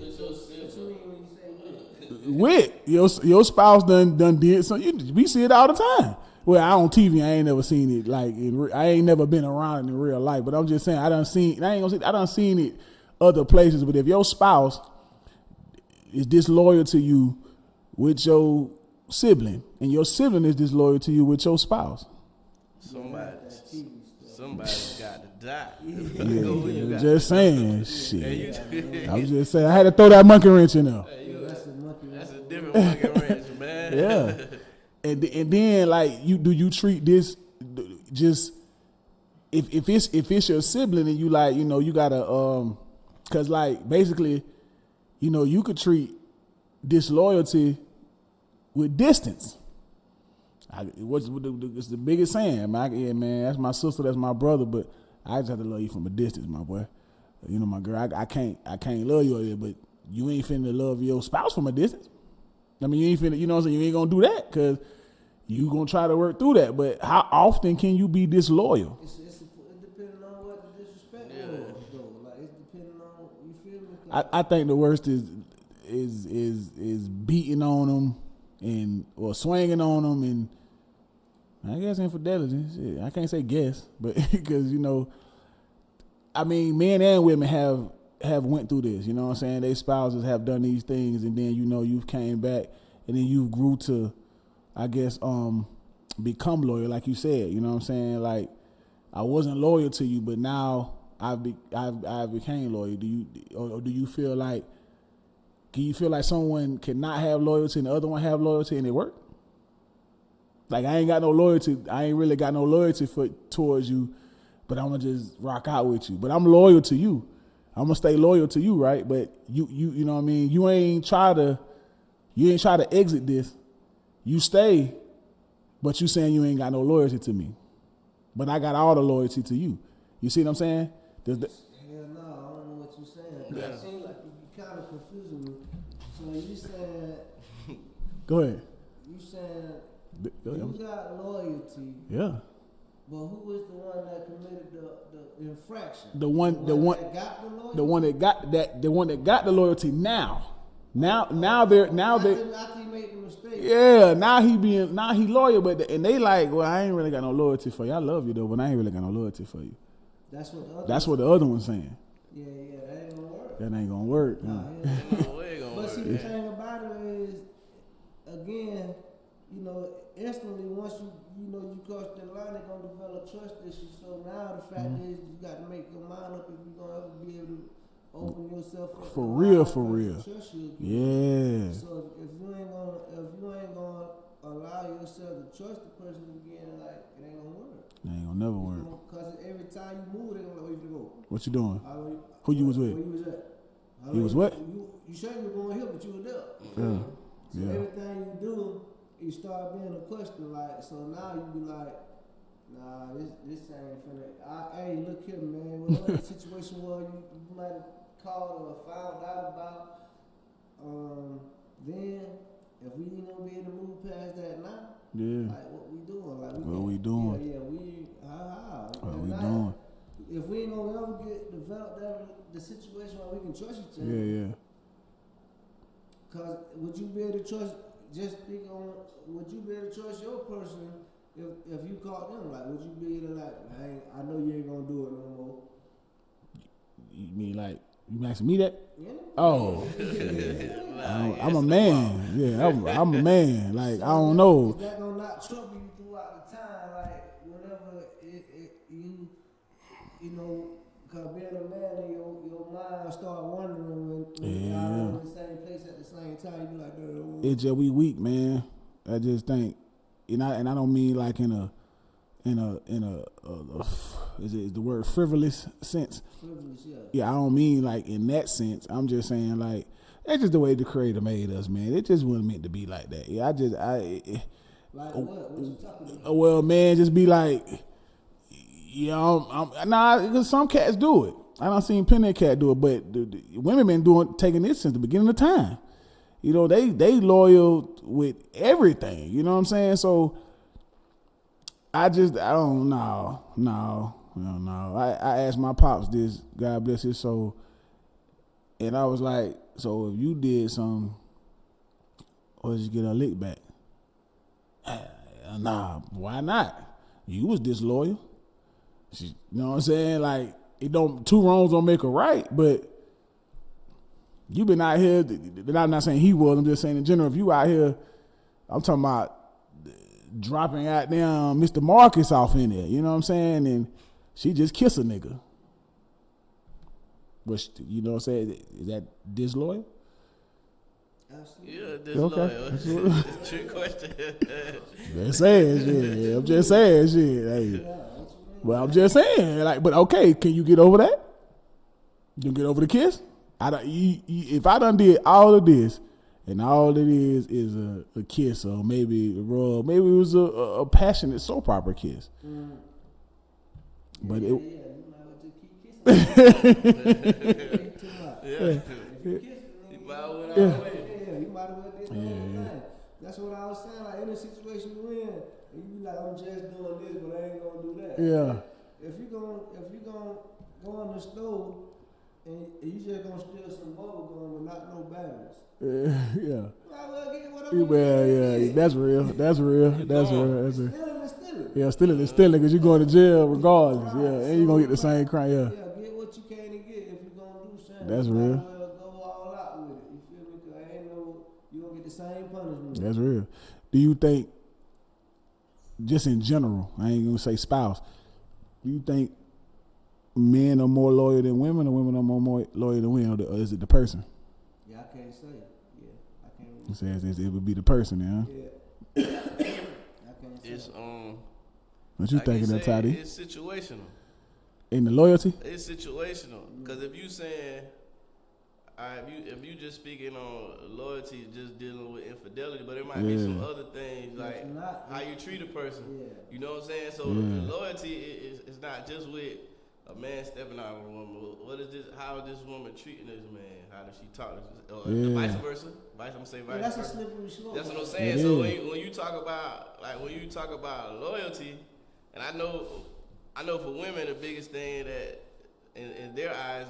is It's your what you mean when you say your spouse done did something. We see it all the time. Well, I on TV, I ain't never seen it like I ain't never been around it in real life. But I'm just saying, I done seen it other places. But if your spouse is disloyal to you with your sibling, and your sibling is disloyal to you with your spouse, somebody's got to die. yeah, just saying, shit. I was just saying, I had to throw that monkey wrench in there. That's a different fucking wrench, man. Yeah. And then like do you treat this just if it's your sibling and you like, you know, you gotta cause like basically, you know, you could treat disloyalty with distance. It's the biggest saying, man. Yeah, man, that's my sister, that's my brother, but I just have to love you from a distance, my boy. You know, my girl, I can't love you, but you ain't finna love your spouse from a distance. I mean, you ain't finna, you know what I'm saying? You ain't gonna do that because you gonna try to work through that. But how often can you be disloyal? It's depending on what the disrespect was, though. Like, it's depending on, you feel me? I think the worst is beating on them or swinging on them, and I guess infidelity. Shit, I can't say guess, but because, you know, I mean, men and women have went through this, you know what I'm saying? Their spouses have done these things, and then, you know, you've came back and then you've grew to, I guess, become loyal, like you said, you know what I'm saying? Like, I wasn't loyal to you, but now I became loyal. Do you feel like, can you feel like someone cannot have loyalty and the other one have loyalty and it work? Like, I ain't got no loyalty. I ain't really got no loyalty towards you, but I'm gonna just rock out with you. But I'm loyal to you. I'm gonna stay loyal to you, right? But you know what I mean? You ain't try to exit this. You stay, but you saying you ain't got no loyalty to me. But I got all the loyalty to you. You see what I'm saying? Hell no, I don't know what you're saying. Yeah. It seems like you kind of confusing me. So you saying, Go ahead. you got loyalty, Yeah. but who was the one that committed the infraction? The one that got the loyalty? the one that got the loyalty now. Now they After he made the mistake. yeah, now he loyal, but and they like, well, I ain't really got no loyalty for you. I love you though, but I ain't really got no loyalty for you. That's That's what the other one's saying. Yeah, that ain't gonna work. That ain't gonna work. Nah, huh? it ain't gonna work. No way gonna But work, see, the man. thing about it is, again, you know, instantly once you cross the line, they're gonna develop trust issues. So now the fact is, you got to make your mind up if you're gonna ever be able to open yourself up. For to real, allow for that person real. to trust you again. Yeah. So if you ain't gonna allow yourself to trust the person again, like, it ain't gonna work. That ain't gonna never work. Because every time you move, they're gonna like, where you go? What you doing? Who you was Where with? you was at? You was what? You said you were going here, but you were there. Yeah. So Yeah. everything you do, you start being a question, like, so now you be like, nah, this ain't finna. Hey, look here, man. Whatever the situation was, you might have called or found out about. Then if we ain't gonna be able to move past that now, Yeah. like, what we doing? Like, What we doing? Yeah, how? What And we now, doing? If we ain't gonna ever develop the situation where we can trust each other. Yeah. Cause would you be able to trust? Just speak on. Would you be able to trust your person if you caught them? Like, would you be able to like? Hey, I know you ain't gonna do it no more. You mean like you asking me that? Yeah. Oh. I'm a man. Yeah, I'm a man. Like, I don't know. Is that gonna not trouble you throughout the time? Like, whenever you know, cause being a man and your mind start wondering when y'all in the same place at the same time, you be like, dude. It's just we weak, man. I just think, and I don't mean like in a is the word frivolous sense? Frivolous, yeah. Yeah, I don't mean like in that sense. I'm just saying like that's just the way the Creator made us, man. It just wasn't meant to be like that. Yeah, Like what? What you talking about? well, man, just be like, Nah, because some cats do it. I done seen plenty of cats do it, but the women been taking this since the beginning of time. You know, they loyal with everything. You know what I'm saying? So I don't know. No. I asked my pops this, God bless his soul, and I was like, so if you did something, or did you get a lick back? Nah, why not? You was disloyal. You know what I'm saying? Like, two wrongs don't make a right, but you been out here, I'm not saying he was, I'm just saying in general, if you out here, I'm talking about dropping out down Mr. Marcus off in there, you know what I'm saying? And she just kiss a nigga. But you know what I'm saying? Is that disloyal? Absolutely. Yeah, disloyal. Okay. It's a trick question. Just saying shit. I'm just saying shit. Hey. Well, I'm just saying, like, but okay, can you get over that? You can get over the kiss? If I done did all of this, and all it is a kiss, or maybe a rub, maybe it was a passionate soap opera kiss. But you might have to keep kissing. Yeah. You might have went all the way. You might have went this whole thing. That's what I was saying. Like, in a situation you in, and you be like, I'm just doing this, but I ain't gonna do that. Yeah. If you gonna go in the store and you just gonna steal some bubble gum with not no batteries. Yeah. Yeah, That's real. That's real. Stealing is stealing. Yeah, stealing is stealing because you're going to jail regardless. Yeah, and you're gonna get the same crime. Yeah. Yeah, get what you can to get if you're gonna do something. That's you real. might as well go all out with it. You feel me? Cause I ain't know you gonna get the same punishment. That's real. Do you think, just in general, I ain't gonna say spouse, do you think men are more loyal than women, or women are more loyal than men, or is it the person? Yeah, I can't say. Yeah, I can't. It says it would be the person, huh? Yeah. I can't say. It's What you like thinking, you that said, Toddy? it's situational. In the loyalty? It's situational. Because if you saying, if you just speaking on loyalty, just dealing with infidelity, but there might be some other things like how you treat a person. Yeah. You know what I'm saying? So loyalty is not just with a man stepping out on a woman. What is this? How is this woman treating this man? How does she talk? Or vice versa. I'm gonna say vice That's versa. a slippery slope. That's what I'm saying. So when you talk about loyalty, and I know for women the biggest thing that in their eyes,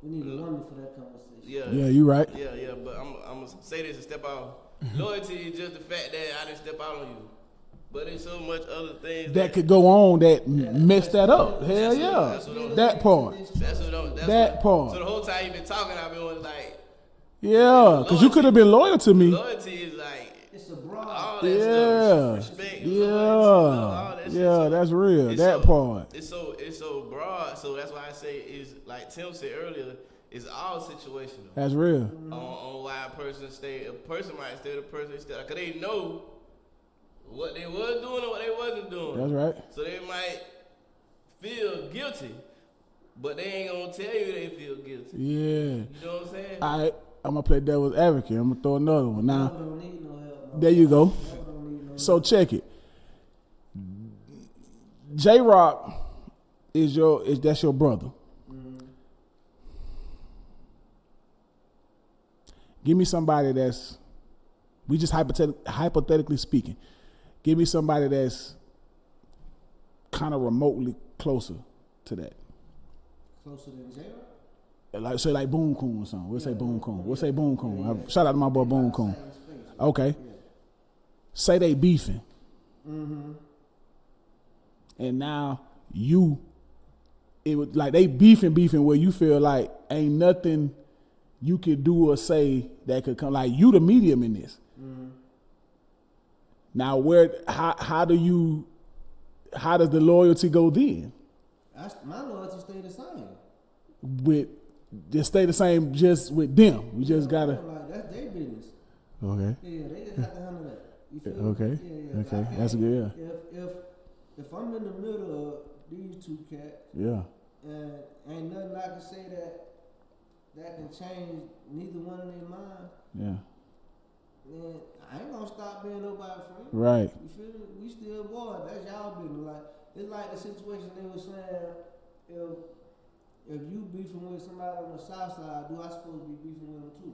we need a woman for that conversation. Yeah, you right. Yeah, but I'm gonna say this and step out. Loyalty is just the fact that I didn't step out on you. But there's so much other things that could go on that mess that up. Hell yeah. That part. That part. So the whole time you've been talking, I've been like, yeah, because you could have been loyal to me. Loyalty is like, it's a broad. all that stuff. Respect. Yeah. All that shit. Yeah, that's real. That part. It's so broad. So that's why I say it's like Tim said earlier. It's all situational. That's real. On why a person might stay, the person stay, because they know what they was doing or what they wasn't doing. That's right. So they might feel guilty, but they ain't gonna tell you they feel guilty. Yeah. You know what I'm saying? All right, I'm gonna play devil's advocate. I'm gonna throw another one. Now, Don't need no help. there you go. Don't need no So check it. J-Rock that's your brother. Give me somebody that's, we just hypothetically speaking, give me somebody that's kind of remotely closer to that. Closer than J-Rock? Like, say like Boom Coon or something. We'll say Boom Coon. We'll say Boom Coon. Shout out to my boy Boom Coon. Okay. Say they beefing. And now it would like they beefing where you feel like ain't nothing you could do or say that could come, like you the medium in this. Now how does the loyalty go then? My loyalty stay the same. Just stay the same just with them. We just gotta. Like, that's their business. Okay. Yeah, they just have to handle that. You feel me? Okay. Yeah. Okay. That's good. Yeah. If I'm in the middle of these two cats, Yeah. and ain't nothing I can say that can change neither one of their mind, Yeah. then I ain't gonna stop being nobody's friend. Right. You feel me? We still boys. That's y'all business. Like it's like the situation they were saying, if you beefing with somebody on the south side, do I supposed to be beefing with them too?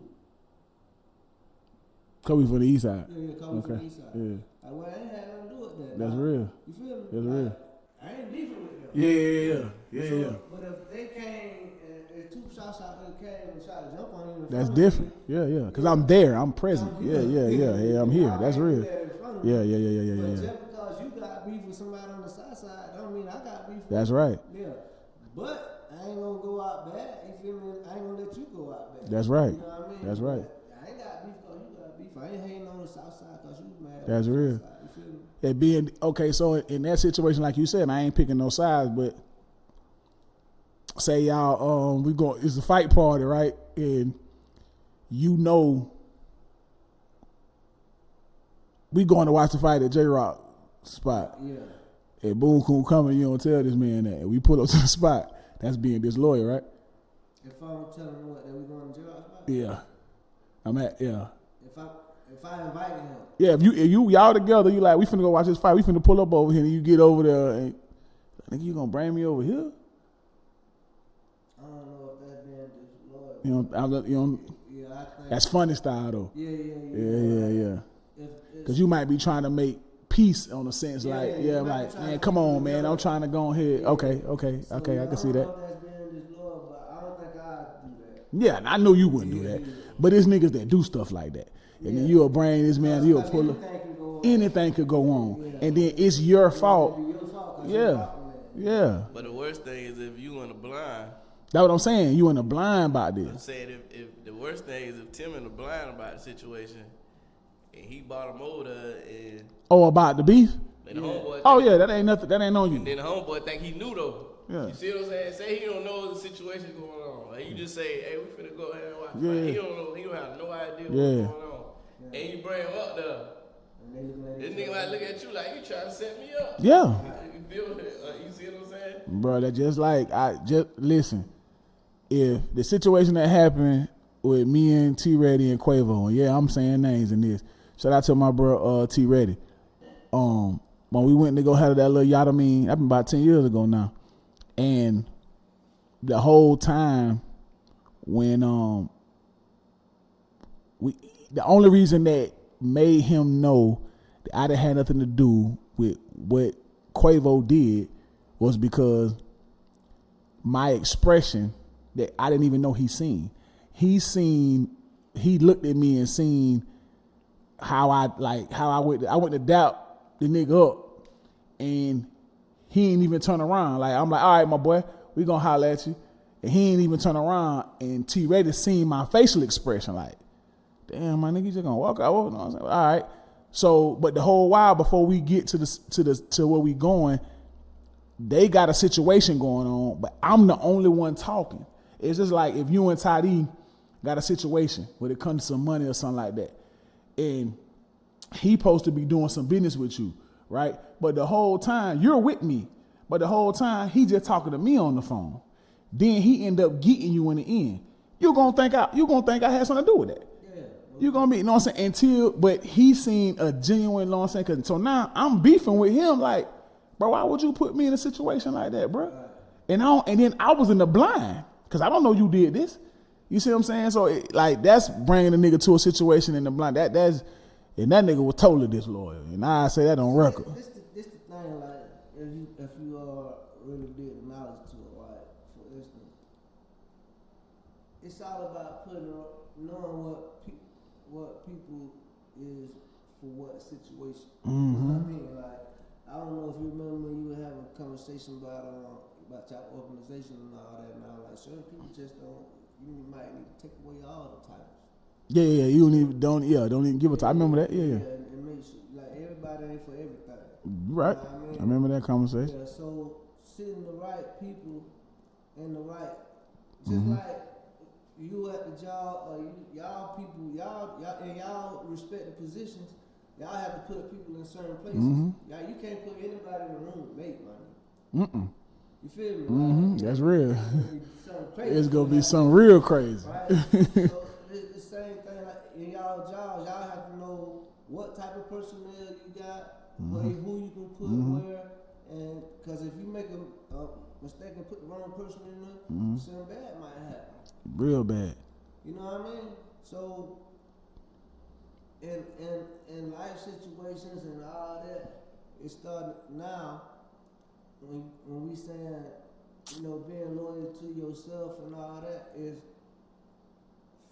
Kobe for the east side. Yeah, coming from Okay. the east side. Yeah. Like, well, I ain't had nothing to do with that. That's dog. real. You feel me? That's Like, real. I ain't beefing with them. Yeah. But if they came, if two shots out there came and tried to jump on you, in That's front of different. you, Yeah. Because I'm there. I'm present. I'm Yeah. here. I'm here. I That's ain't real. there in front of Yeah. you. But Yeah. just because you got beef with somebody on the south side, don't mean I got beef with That's you. right. Yeah. But I ain't gonna go out bad. You feel me? I ain't gonna let you go out bad. That's right. You know what I mean? That's right. But I ain't got beef because you got beef. I ain't hating on the south side because you mad. That's on the real. south side. You feel me? It being okay, so in that situation, like you said, I ain't picking no sides, but say y'all we go, it's a fight party, right? And you know we going to watch the fight at J Rock spot. Yeah. And Boom Coon coming, you don't tell this man that. And we pull up to the spot. That's being disloyal, right? If I don't tell him what that we going to jail spot. Yeah. If I invited him. Yeah, if you y'all together, you like, we finna go watch this fight, we finna pull up over here, and you get over there, and I think you gonna bring me over here? I don't know if that's being disloyal. Yeah, Yeah, I think. that's funny style though. Yeah. Because you might be trying to make peace on a sense, Yeah, like, yeah, yeah, you I'm might be like, trying man, to come keep on, it man, together. I'm trying to go ahead. Yeah. Okay, So, I can see I that. don't know if that's being disloyal, but I don't think I'd do that. Yeah, I know you wouldn't do that, but it's niggas that do stuff like that, and then you'll bring this man, you'll Because pull up. anything can go on. Anything could go on, Yeah. and then it's your It'd fault. be your fault 'cause Yeah. you fucking with it. Yeah, But the worst thing is if you in the blind. that's what I'm saying. You in the blind about I'm this. saying if the worst thing is if Tim in the blind about the situation, and he bought him over there, and Oh, about the beef? the homeboy. Oh yeah, that ain't nothing. That ain't on you. Then the homeboy think he knew though. Yeah. You see what I'm saying? Say he don't know the situation going on. Like you just say, hey, we finna go ahead and watch. Yeah. Like, he don't know. He don't have no idea Yeah. what's going on. And you bring him up there. And they looking at This each nigga other. might look at you like you trying to set me up. Yeah, You feel it? You see what I'm saying? bro. That just like listen. If the situation that happened with me and T Reddy and Quavo, and yeah, I'm saying names in this. Shout out to my bro T Reddy. When we went to go have that little yacht, that been about 10 years ago now, and the whole time when the only reason that made him know that I didn't have nothing to do with what Quavo did was because my expression that I didn't even know he seen. He looked at me and seen how I went to doubt the nigga up, and he ain't even turn around. Like, I'm like, all right, my boy, we gonna holler at you. And he ain't even turn around, and T Reddy seen my facial expression like, damn, my nigga, you just gonna walk out? You know what I'm saying? All right. So, but the whole while before we get to where we going, they got a situation going on, but I'm the only one talking. It's just like if you and Toddy got a situation when it comes to some money or something like that, and he supposed to be doing some business with you, right? But the whole time you're with me, but the whole time he just talking to me on the phone. Then he end up getting you in the end. You gonna think I had something to do with that. Yeah. You gonna be, you know what I'm saying? But he seen a genuine, you know what I'm saying? So now I'm beefing with him, like, bro, why would you put me in a situation like that, bro? And then I was in the blind because I don't know you did this. You see what I'm saying? So that's bringing a nigga to a situation in the blind. And that nigga was totally disloyal. And I say that on record. This the thing, like if you really did the knowledge to it, like for instance, it's all about knowing what people is for what situation. You know what I mean? Like, I don't know if you remember you were having a conversation about your organization and all that. Now, like certain people just don't. You might need to take away all the titles. Yeah. You don't even give it to. I remember that. Yeah. And make sure, like, everybody ain't for everything. Right. You know what I mean? I remember that conversation. Yeah, so sitting the right people in the right, just like you at the job, or y'all respect the positions. Y'all have to put people in certain places. Y'all, you can't put anybody in the room to make money. You feel me? Like, That's real. something crazy It's gonna be happen, something real crazy. right? So it's the same thing like in y'all jobs. Y'all have to know what type of personnel you got, who you can put where, And because if you make a mistake and put the wrong person in there, something bad might happen. Real bad. You know what I mean? So, in life situations and all that, it started now. When we saying, you know, being loyal to yourself and all that is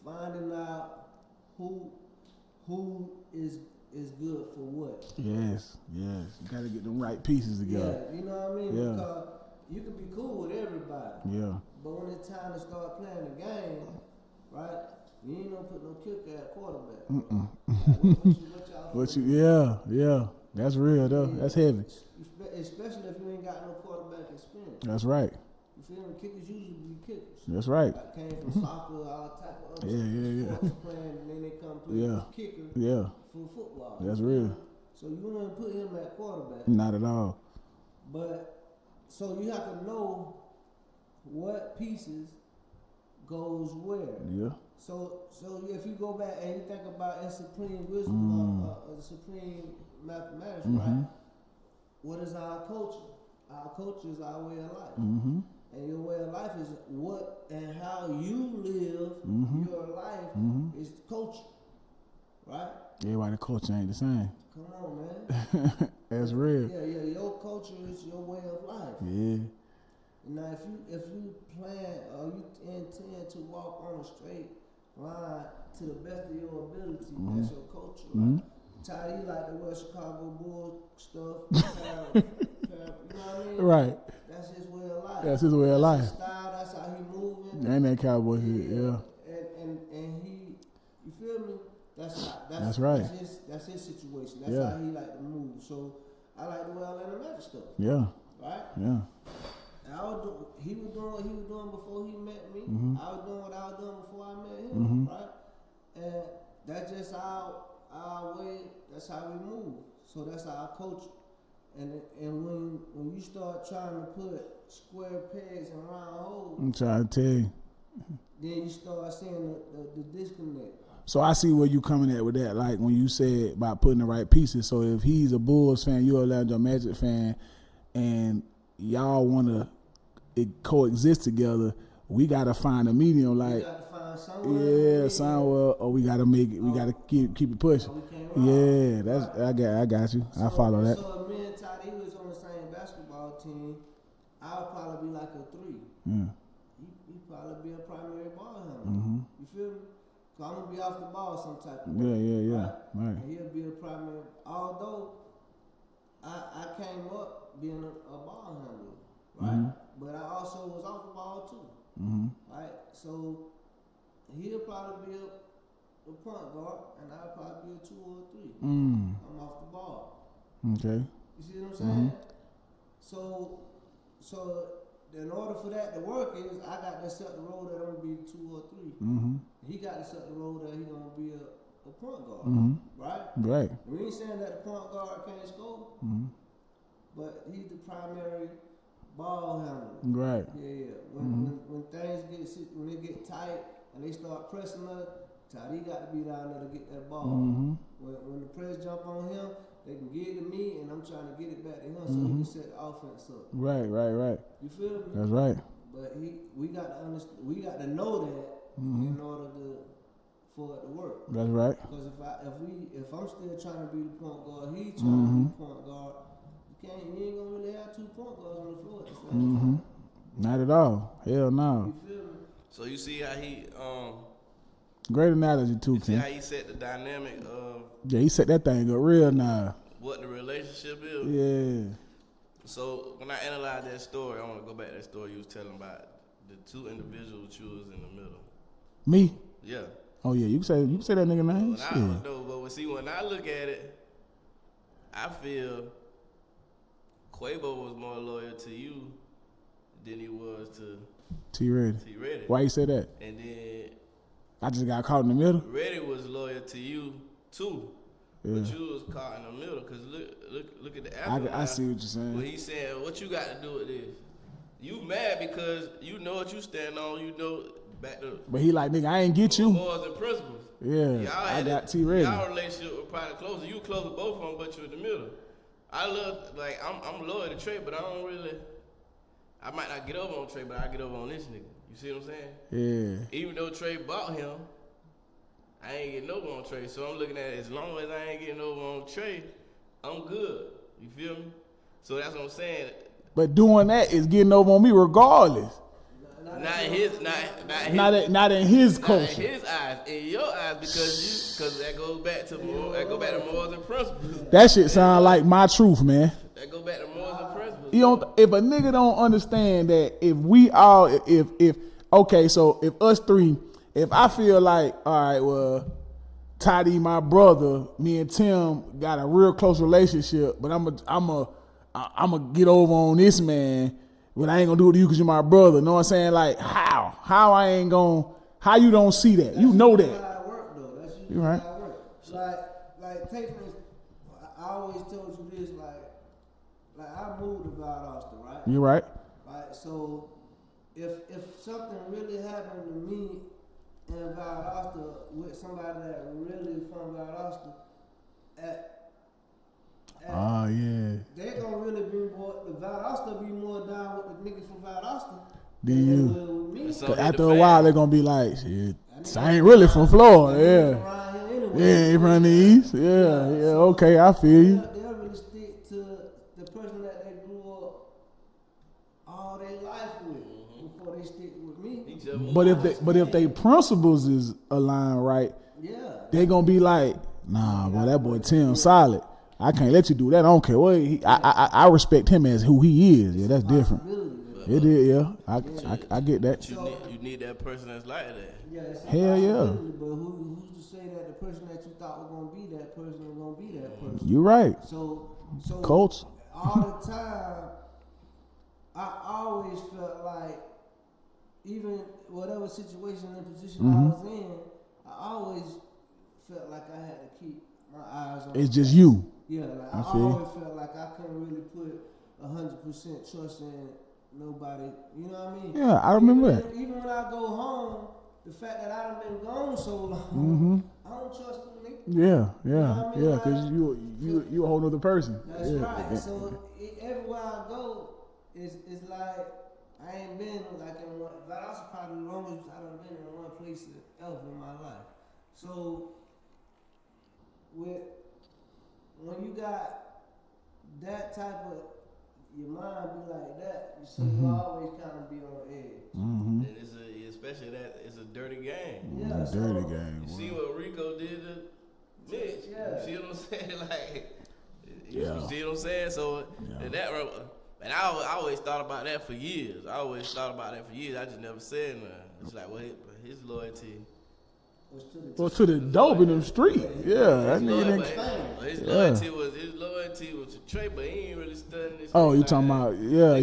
finding out who is good for what. Yes. You gotta get them right pieces together. Yeah, you know what I mean? Yeah. Because you can be cool with everybody. Yeah. But when it's time to start playing the game, right? You ain't gonna put no kicker at quarterback. Like, what y'all Yeah. That's real though. That's heavy. Especially if you ain't got no quarterback experience. That's right. You feel me? Kickers usually be kickers. That's right. Like came from soccer, all type of other Yeah. sports playing, and then they come play kicker for football. That's real. So you want to put him at quarterback. Not at all. But so you have to know what pieces goes where. Yeah. So if you go back and you think about in supreme wisdom, supreme mathematics, right? What is our culture? Our culture is our way of life. And your way of life is what and how you live your life is the culture, right? Everybody culture ain't the same. Come on, man. That's real. Yeah. Your culture is your way of life. Yeah. Now, if you plan or you intend to walk on a straight line to the best of your ability, that's your culture. Right? Ty, you like to wear Chicago Bulls stuff, you know what I mean? Right. That's his way of life. That's his way of life. His style. That's how he moving. And that cowboy shit, yeah. And he, you feel me? That's right. That's his situation. That's how he like to move. So I like the way Atlanta Magic stuff. Yeah. Right. Yeah. He was doing what he was doing before he met me. I was doing what I was doing before I met him, right? And that's just our way. That's how we move. So that's our culture. And when you start trying to put square pegs in round holes, I'm trying to tell you. then you start seeing the disconnect. So I see where you coming at with that. Like when you said about putting the right pieces. So if he's a Bulls fan, you're a Orlando Magic fan, and y'all want to coexist together, we got to find a medium. Like, we got to find somewhere. somewhere, or we got to make it. We got to keep it pushing. Yeah, I got you. I follow that. So if me and Todd, he was on the same basketball team, I would probably be like a 3. Yeah. He'd probably be a primary ball handler. You feel me? Cause I'm gonna be off the ball some type of way. Yeah. Right. And he'll be a primary. Although I came up being a ball handler, right? But I also was off the ball too, right? So he'll probably be a point guard, and I'll probably be a 2 or a 3. I'm off the ball. Okay. You see what I'm saying? So in order for that to work is I got to set the role that I'm gonna be 2 or 3. He got to set the role that he gonna be a point guard, right? Right. We ain't saying that the point guard can't score, but he's the primary ball handler. Right. Yeah. When things when they get tight and they start pressing us, he got to be down there to get that ball. When the press jump on him, they can get it to me, and I'm trying to get it back to him so he can set the offense up. Right. You feel me? That's right. But we got to understand. We got to know that in order for it to work. That's right. Because if I'm still trying to be the point guard, he trying to be the point guard. You ain't gonna really have 2 point guards on the floor at the same time. Not at all. Hell no. You feel me? So you see how he Great analogy too, see Ken. how he set the dynamic of Yeah, he set that thing up real now. what the relationship is. Yeah. So when I analyze that story, I want to go back to that story you was telling about the 2 individuals you was in the middle. Me? Yeah. Oh yeah, you can say that nigga name. But when I look at it, I feel Quavo was more loyal to you than he was to T-Reddy. T-Reddy. Why you say that? And then I just got caught in the middle. Reddy was loyal to you too, but you was caught in the middle. Cause look at the aftermath. I see what you're saying. When he saying, "What you got to do with this?" You mad because you know what you stand on. You know back to. But he like, nigga, I ain't get you. Morals and principles. Yeah, I got T-Reddy. Y'all relationship was probably closer. You close with both of them, but you in the middle. I love, like, I'm loyal to Trey, but I don't really. I might not get over on Trey, but I get over on this nigga. You see what I'm saying? Yeah. Even though Trey bought him, I ain't getting over on Trey. So I'm looking at it, as long as I ain't getting over on Trey, I'm good. You feel me? So that's what I'm saying. But doing that is getting over on me regardless. Not in his Not in his not culture. in his eyes, in your eyes, because that goes back to morals and principles. That shit sound like my truth, man. That go back to morals and principles. You don't. If a nigga don't understand that, if we all, if okay, so if us three, if I feel like, all right, well, Toddy, my brother, me and Tim got a real close relationship, but I'm a get over on this man, but I ain't gonna do it to you because you're my brother. Know what I'm saying? Like how I ain't gonna, how you don't see that? You know That's that. how it work, though. That's usually You right. how it work. Like, take for instance, I always told you this, like I moved to Valdosta, right? You right. Right. So if something really happened to me in Valdosta with somebody that really from Valdosta, Yeah. they gonna really be more. The Valdosta be more down with the nigga from Valdosta Do than they you? will with me. So- 'Cause the after a fact- while, they're gonna be like, shit, I ain't really from Florida. Yeah. Around here anyway. Yeah, he from the East. Yeah, yeah. Okay, I feel you. They'll really stick to the person that they grew up all their life with before they stick with me. He just moved. But if they principles is aligned right, Yeah. they gonna be like, nah, boy, that boy Tim solid. I can't let you do that. I don't care what. I respect him as who he is. Yeah, that's different. It is. Yeah, I get that. You need that person that's like that. Yeah, it's a Hell yeah. possibility, but who's to say that the person that you thought was gonna be that person is gonna be that person? You right. So Colts. all the time, I always felt like, even whatever situation and position I was in, I always felt like I had to keep my eyes on. It's just you. Yeah, like I I feel you. always felt like I couldn't really put 100% trust in nobody. You know what I mean? Yeah, I remember that. Even when I go home, the fact that I done been gone so long, I don't trust them niggas. Yeah. Cause you a whole nother person. That's Yeah. right. So everywhere I go, it's like I ain't been like in one. That's probably the longest I done been in one place ever in my life. So when you got that type of, your mind be like that, so you always kind of be on edge. Mm-hmm. And especially that it's a dirty game. Yeah, so, Dirty game. You see what Rico did to Mitch? Yeah. You see what I'm saying? Like, Yeah. you see what I'm saying? So and I always thought about that for years. I just never said nothing. It's like, well, his loyalty. Well, to the dope in them streets. Yeah, that nigga didn't. His loyalty was to Trey, but he ain't really studying this. Oh, thing you like talking that. about? Yeah.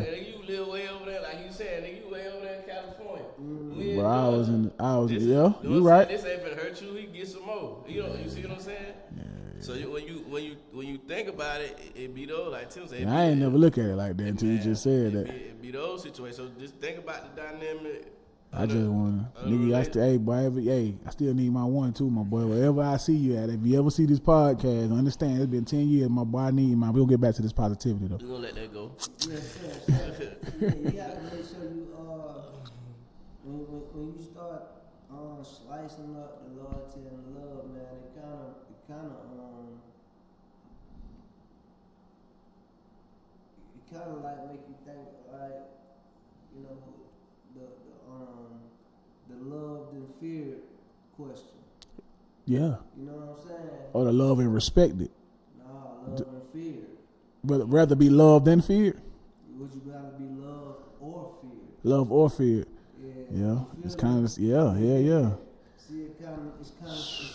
Nigga, you live way over there, like you said. Nigga, you way over there in California. We in But I was Georgia. yeah. You know You what I'm right. saying? This ain't finna hurt you. He get some more. You see what I'm saying? So when you think about it, it be those, like Tim said. I ain't never look at it like that until you just said that. It be those situations. So just think about the dynamic. I just wanna, nigga. I still need my one too, my boy. Wherever I see you at, if you ever see this podcast, understand it's been 10 years, my boy. I need my. We'll get back to this positivity though. We're gonna let that go. Yes, sir. You gotta make sure you when you start slicing up the loyalty and the love, man, it kind of like make you think like, you know, the loved and feared question. Yeah. You know what I'm saying? Or the love and respected, Nah, love and feared. but rather be loved than feared. Would you rather be loved or feared? Love or feared. Yeah. Yeah. You It's feel kind me? of yeah. See, it's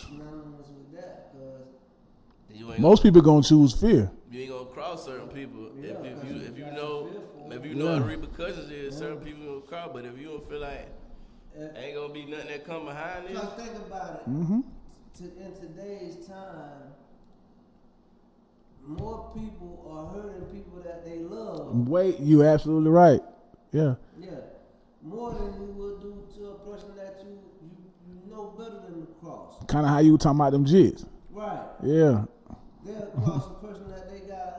synonymous with that, because You ain't Most people gonna choose fear. you ain't gonna cross certain people Yeah, if you that's know fearful. if you know the repercussions is certain people gonna cross. But if you don't feel like ain't gonna be nothing that come behind it. because think about it. Mm-hmm. In today's time, more people are hurting people that they love. Wait, you absolutely right. Yeah. Yeah, more than you would do to a person that you know better than to cross. Kind of how you were talking about them jits. Right. Yeah. They'll cross a person that they got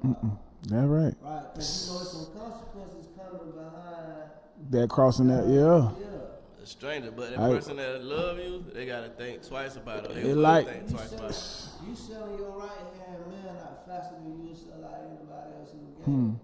about. That's right. Right? Because you know there's some consequences coming behind. That crossing that, yeah. Yeah. A stranger, but that I- person that love you, they gotta think twice about it. They It will like- think twice about it. You selling your right hand man out faster than you sell out anybody else in the game.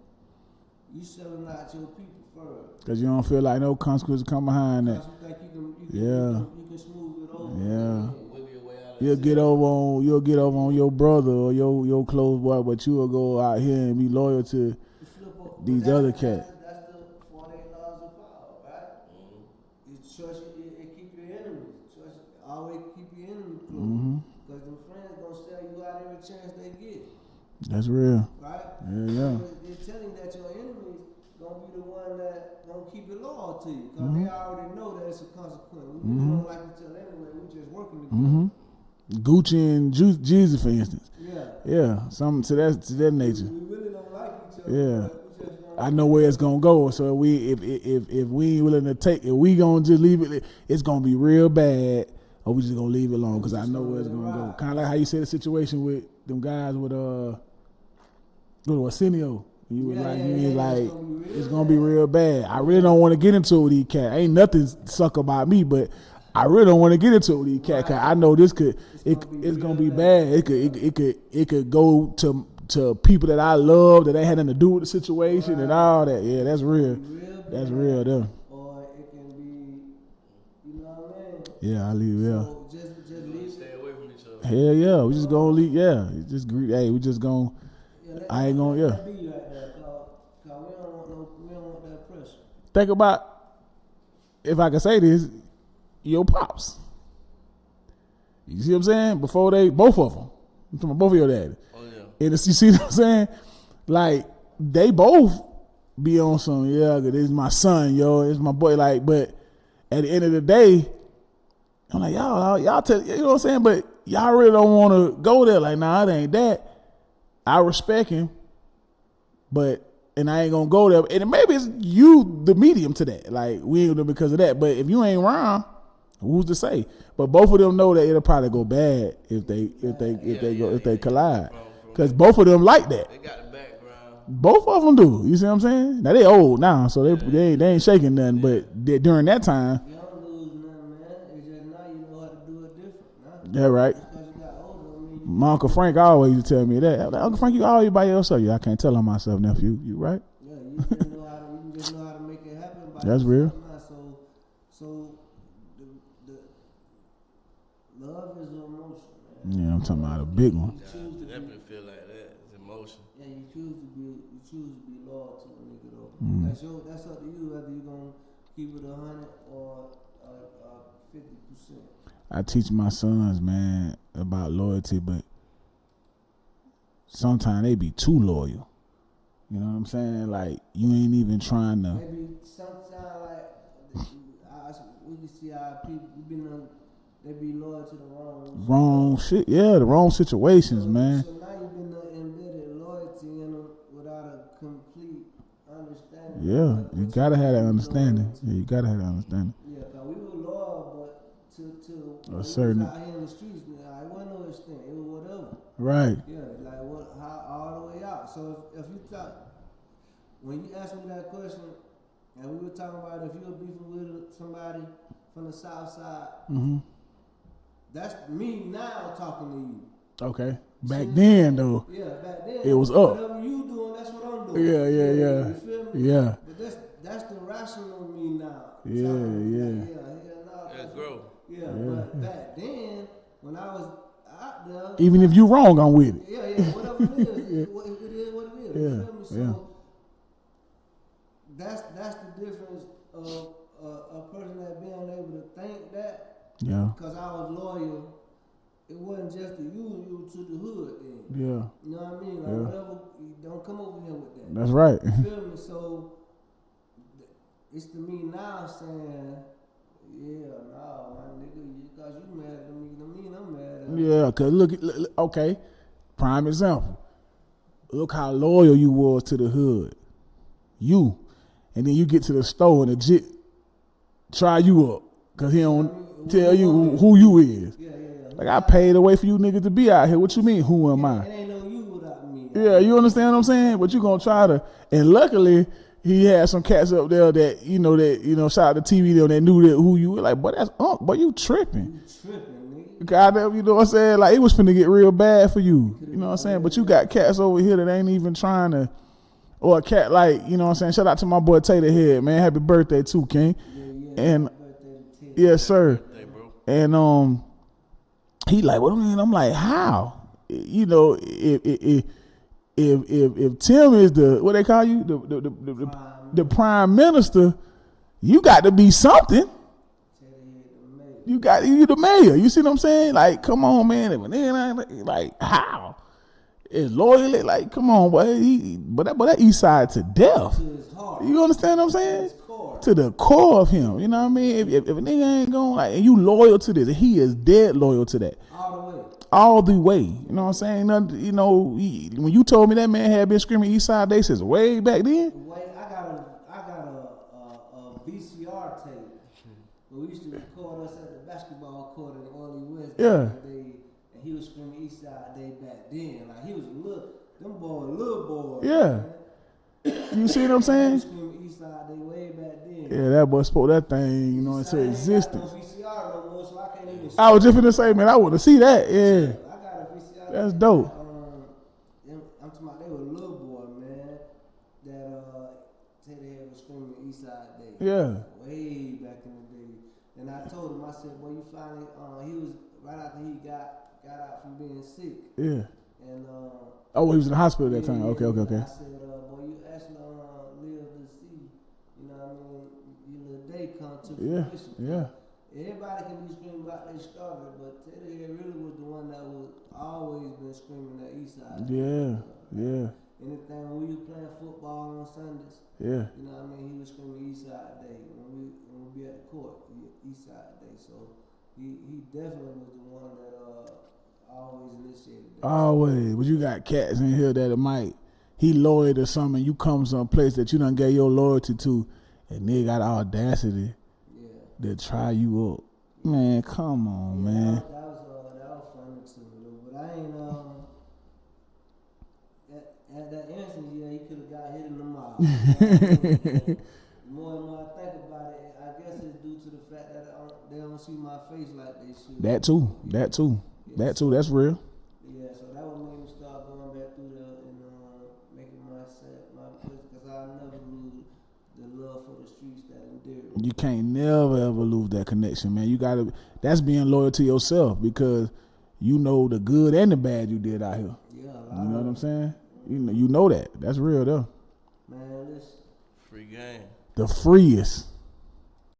You selling out your people first. Because you don't feel like no consequences come behind that. Because you think you Yeah. can smooth it over. Yeah. Wiggle your way out of You'll that get over on your brother or your close boy, but you will go out here and be loyal to You flip up, these that's- other cats. That's the 48 laws of power, right? You trust it keep your enemies. Trust always keep your enemy close. Because them friends gonna sell you out every chance they get, That's real. right? Yeah. They're telling you that your enemies gonna be the one that gonna keep it loyal to you. Because they already know that it's a consequence. We really don't like each other anyway. We just working together. Gucci and Jesus, for instance. Yeah. Yeah, something to that nature. We really don't like each other. Yeah. But we just gonna I know where it's gonna go. So if we ain't willing to take it, we gonna just leave it. It's gonna be real bad, or we just gonna leave it alone because I know where it's gonna go. Kind of like how you said the situation with them guys with Arsenio. You was like, it's gonna be real bad. I really don't want to get into it with these cats. Ain't nothing suck about me, but I really don't want to get into it with these cats because I know this it's gonna be bad. It could go to people that I love that ain't had nothing to do with the situation and all that. Yeah, that's real. That's real though. or it can be, you know what I mean? Yeah, I leave. Yeah. So just leave. Stay away from each other. Hell yeah, we just gonna leave. Yeah, just hey, we just gonna. I ain't gonna. Yeah. Let be like that, cause we don't want that pressure. Think about, if I can say this, your pops. You see what I'm saying? Before both of them. I'm talking about both of your daddy. Oh yeah. And you see what I'm saying? Like, they both be on some, yeah, this is my son, yo, it's my boy. Like, but at the end of the day, I'm like, y'all tell, you know what I'm saying? But y'all really don't want to go there. Like, nah, it ain't that. I respect him, and I ain't gonna go there. And maybe it's you, the medium to that. Like, we ain't gonna do it because of that. But if you ain't around, who's to say? But both of them know that it'll probably go bad if they collide. Because both of them like that. They got the background. Both of them do. You see what I'm saying? Now they old now, so they ain't shaking nothing. But during that time, You don't lose nothing, man. It's just now you know how to do it different. Now, yeah, right. because you got older, I mean, My Uncle Frank always used to tell me that. I'm like, Uncle Frank, you always by yourself. Yeah, I can't tell on myself, nephew. You right? yeah, you just know how to make it happen. By That's real. yourself now. So the love is an emotion, man. Yeah, I'm talking about a big one. You choose to Definitely feel like that. It's emotion. Yeah, you choose to be loyal to a nigga though. That's up to you whether you gonna keep it 100 or 50%. I teach my sons, man, about loyalty, but sometimes they be too loyal. You know what I'm saying? Like, you ain't even trying to. Maybe sometimes like we can see how people they be loyal to the Wrong shit. Yeah, the wrong situations, man. So now you've been embedded loyalty in them without a complete understanding. Yeah, you gotta have that understanding. Yeah, you gotta have that understanding. Yeah, cause we were loyal, but to A certain- we was out here in the streets, it wasn't no extent. It was whatever. Right. Yeah, like how all the way out. So if you talk, when you asked me that question, and we were talking about if you were beefing with somebody from the South Side, that's me now talking to you. Okay. Back then, though. Yeah, back then It was up. Whatever you doing, that's what I'm doing. Yeah. You feel me? Yeah. But that's the rational me now. Yeah. No, That's growth. Yeah, but back then when I was out there, Even if you wrong, I'm with it. yeah, whatever it is, it is what it is. Yeah, You feel me? So yeah. that's the difference of a person that being able to think that. Yeah. Because I was loyal, it wasn't just to you to the hood thing. Yeah. You know what I mean? Like Yeah. whatever, don't come over here with that. That's right. You feel me? So it's to me now saying, yeah, nah, my nigga, because you mad at me, don't mean I'm mad at you. Yeah, because look, okay, prime example. Look how loyal you was to the hood. You. And then you get to the store and the jit try you up because he don't tell you who you is. Yeah. Like, I paid away for you niggas to be out here. What you mean, who am I? It ain't no you without me. Yeah, you understand what I'm saying? But you gonna try to, and luckily he had some cats up there that shout out to TV them that knew that who you were. Like, but that's but you tripping. You tripping, nigga. Goddamn, you know what I'm saying? Like, it was finna get real bad for you. You know what I'm saying? But you got cats over here that ain't even trying to, or a cat like, you know what I'm saying? Shout out to my boy Tater Head, man. Happy birthday too, King. Yeah, And happy birthday to Ted. yes, sir. Hey, bro. And he like, what do you mean? I'm like, how? You know, if Tim is the, what they call you, the prime minister, you got to be something. You the mayor. You see what I'm saying? Like, come on, man. If a nigga ain't like, how? It's loyally, like, come on, boy. But that east side to death. To his heart. You understand what I'm saying? His core. To the core of him. You know what I mean? If a nigga ain't going, like, and you loyal to this, he is dead loyal to that. All the way. You know what I'm saying? You know, when you told me that man had been screaming East Side Day since way back then. Wait, I got a VCR tape. We used to record us at the basketball court in Orly West. Yeah. And he was screaming East Side Day back then. Like, he was little boy. Yeah. Man. You see what I'm He was saying? screaming East Side Day way back then. Yeah, that boy spoke that thing, you know, into existence. I ain't got no VCR no more, so I can't even I was just finna say, man, I want to see that. Yeah. I got a VCR. That's dope. I'm talking about they were a little boy, man. That Teddy Head was screaming East Side Day. Yeah. Way back in the day. And I told him, I said, boy, you finally, he was right after he got out from being sick. Yeah. And Oh, he was in the hospital that time. yeah, Okay. I said, boy, you actually live to see, you know what I mean, your little day come to fruition. Yeah. Everybody can be screaming about they started, but Teddy Head really was the one that was always been screaming that East Side. Yeah. Anything when we were playing football on Sundays, Yeah. you know what I mean, he was screaming East Side Day. When we be at the court, East Side Day. So he definitely was the one that always initiated that. Always. But you got cats in here that he loyal to something, you come someplace that you done gave your loyalty to, and they got the audacity to try you up. Man, come on, man. That was funny to me, though. But I ain't at that instance, he could have got hit in the mouth. The more and more I think about it, I guess it's due to the fact that they don't see my face like they should. That too. That's real. Yeah, so that would make me start going back through and making my place, because I never lose the love for the streets that endear me. You can't never ever lose that connection, man. You gotta. That's being loyal to yourself, because you know the good and the bad you did out here. Yeah, you know what I'm saying? You know that. That's real though. Man, listen. Free game. The freest.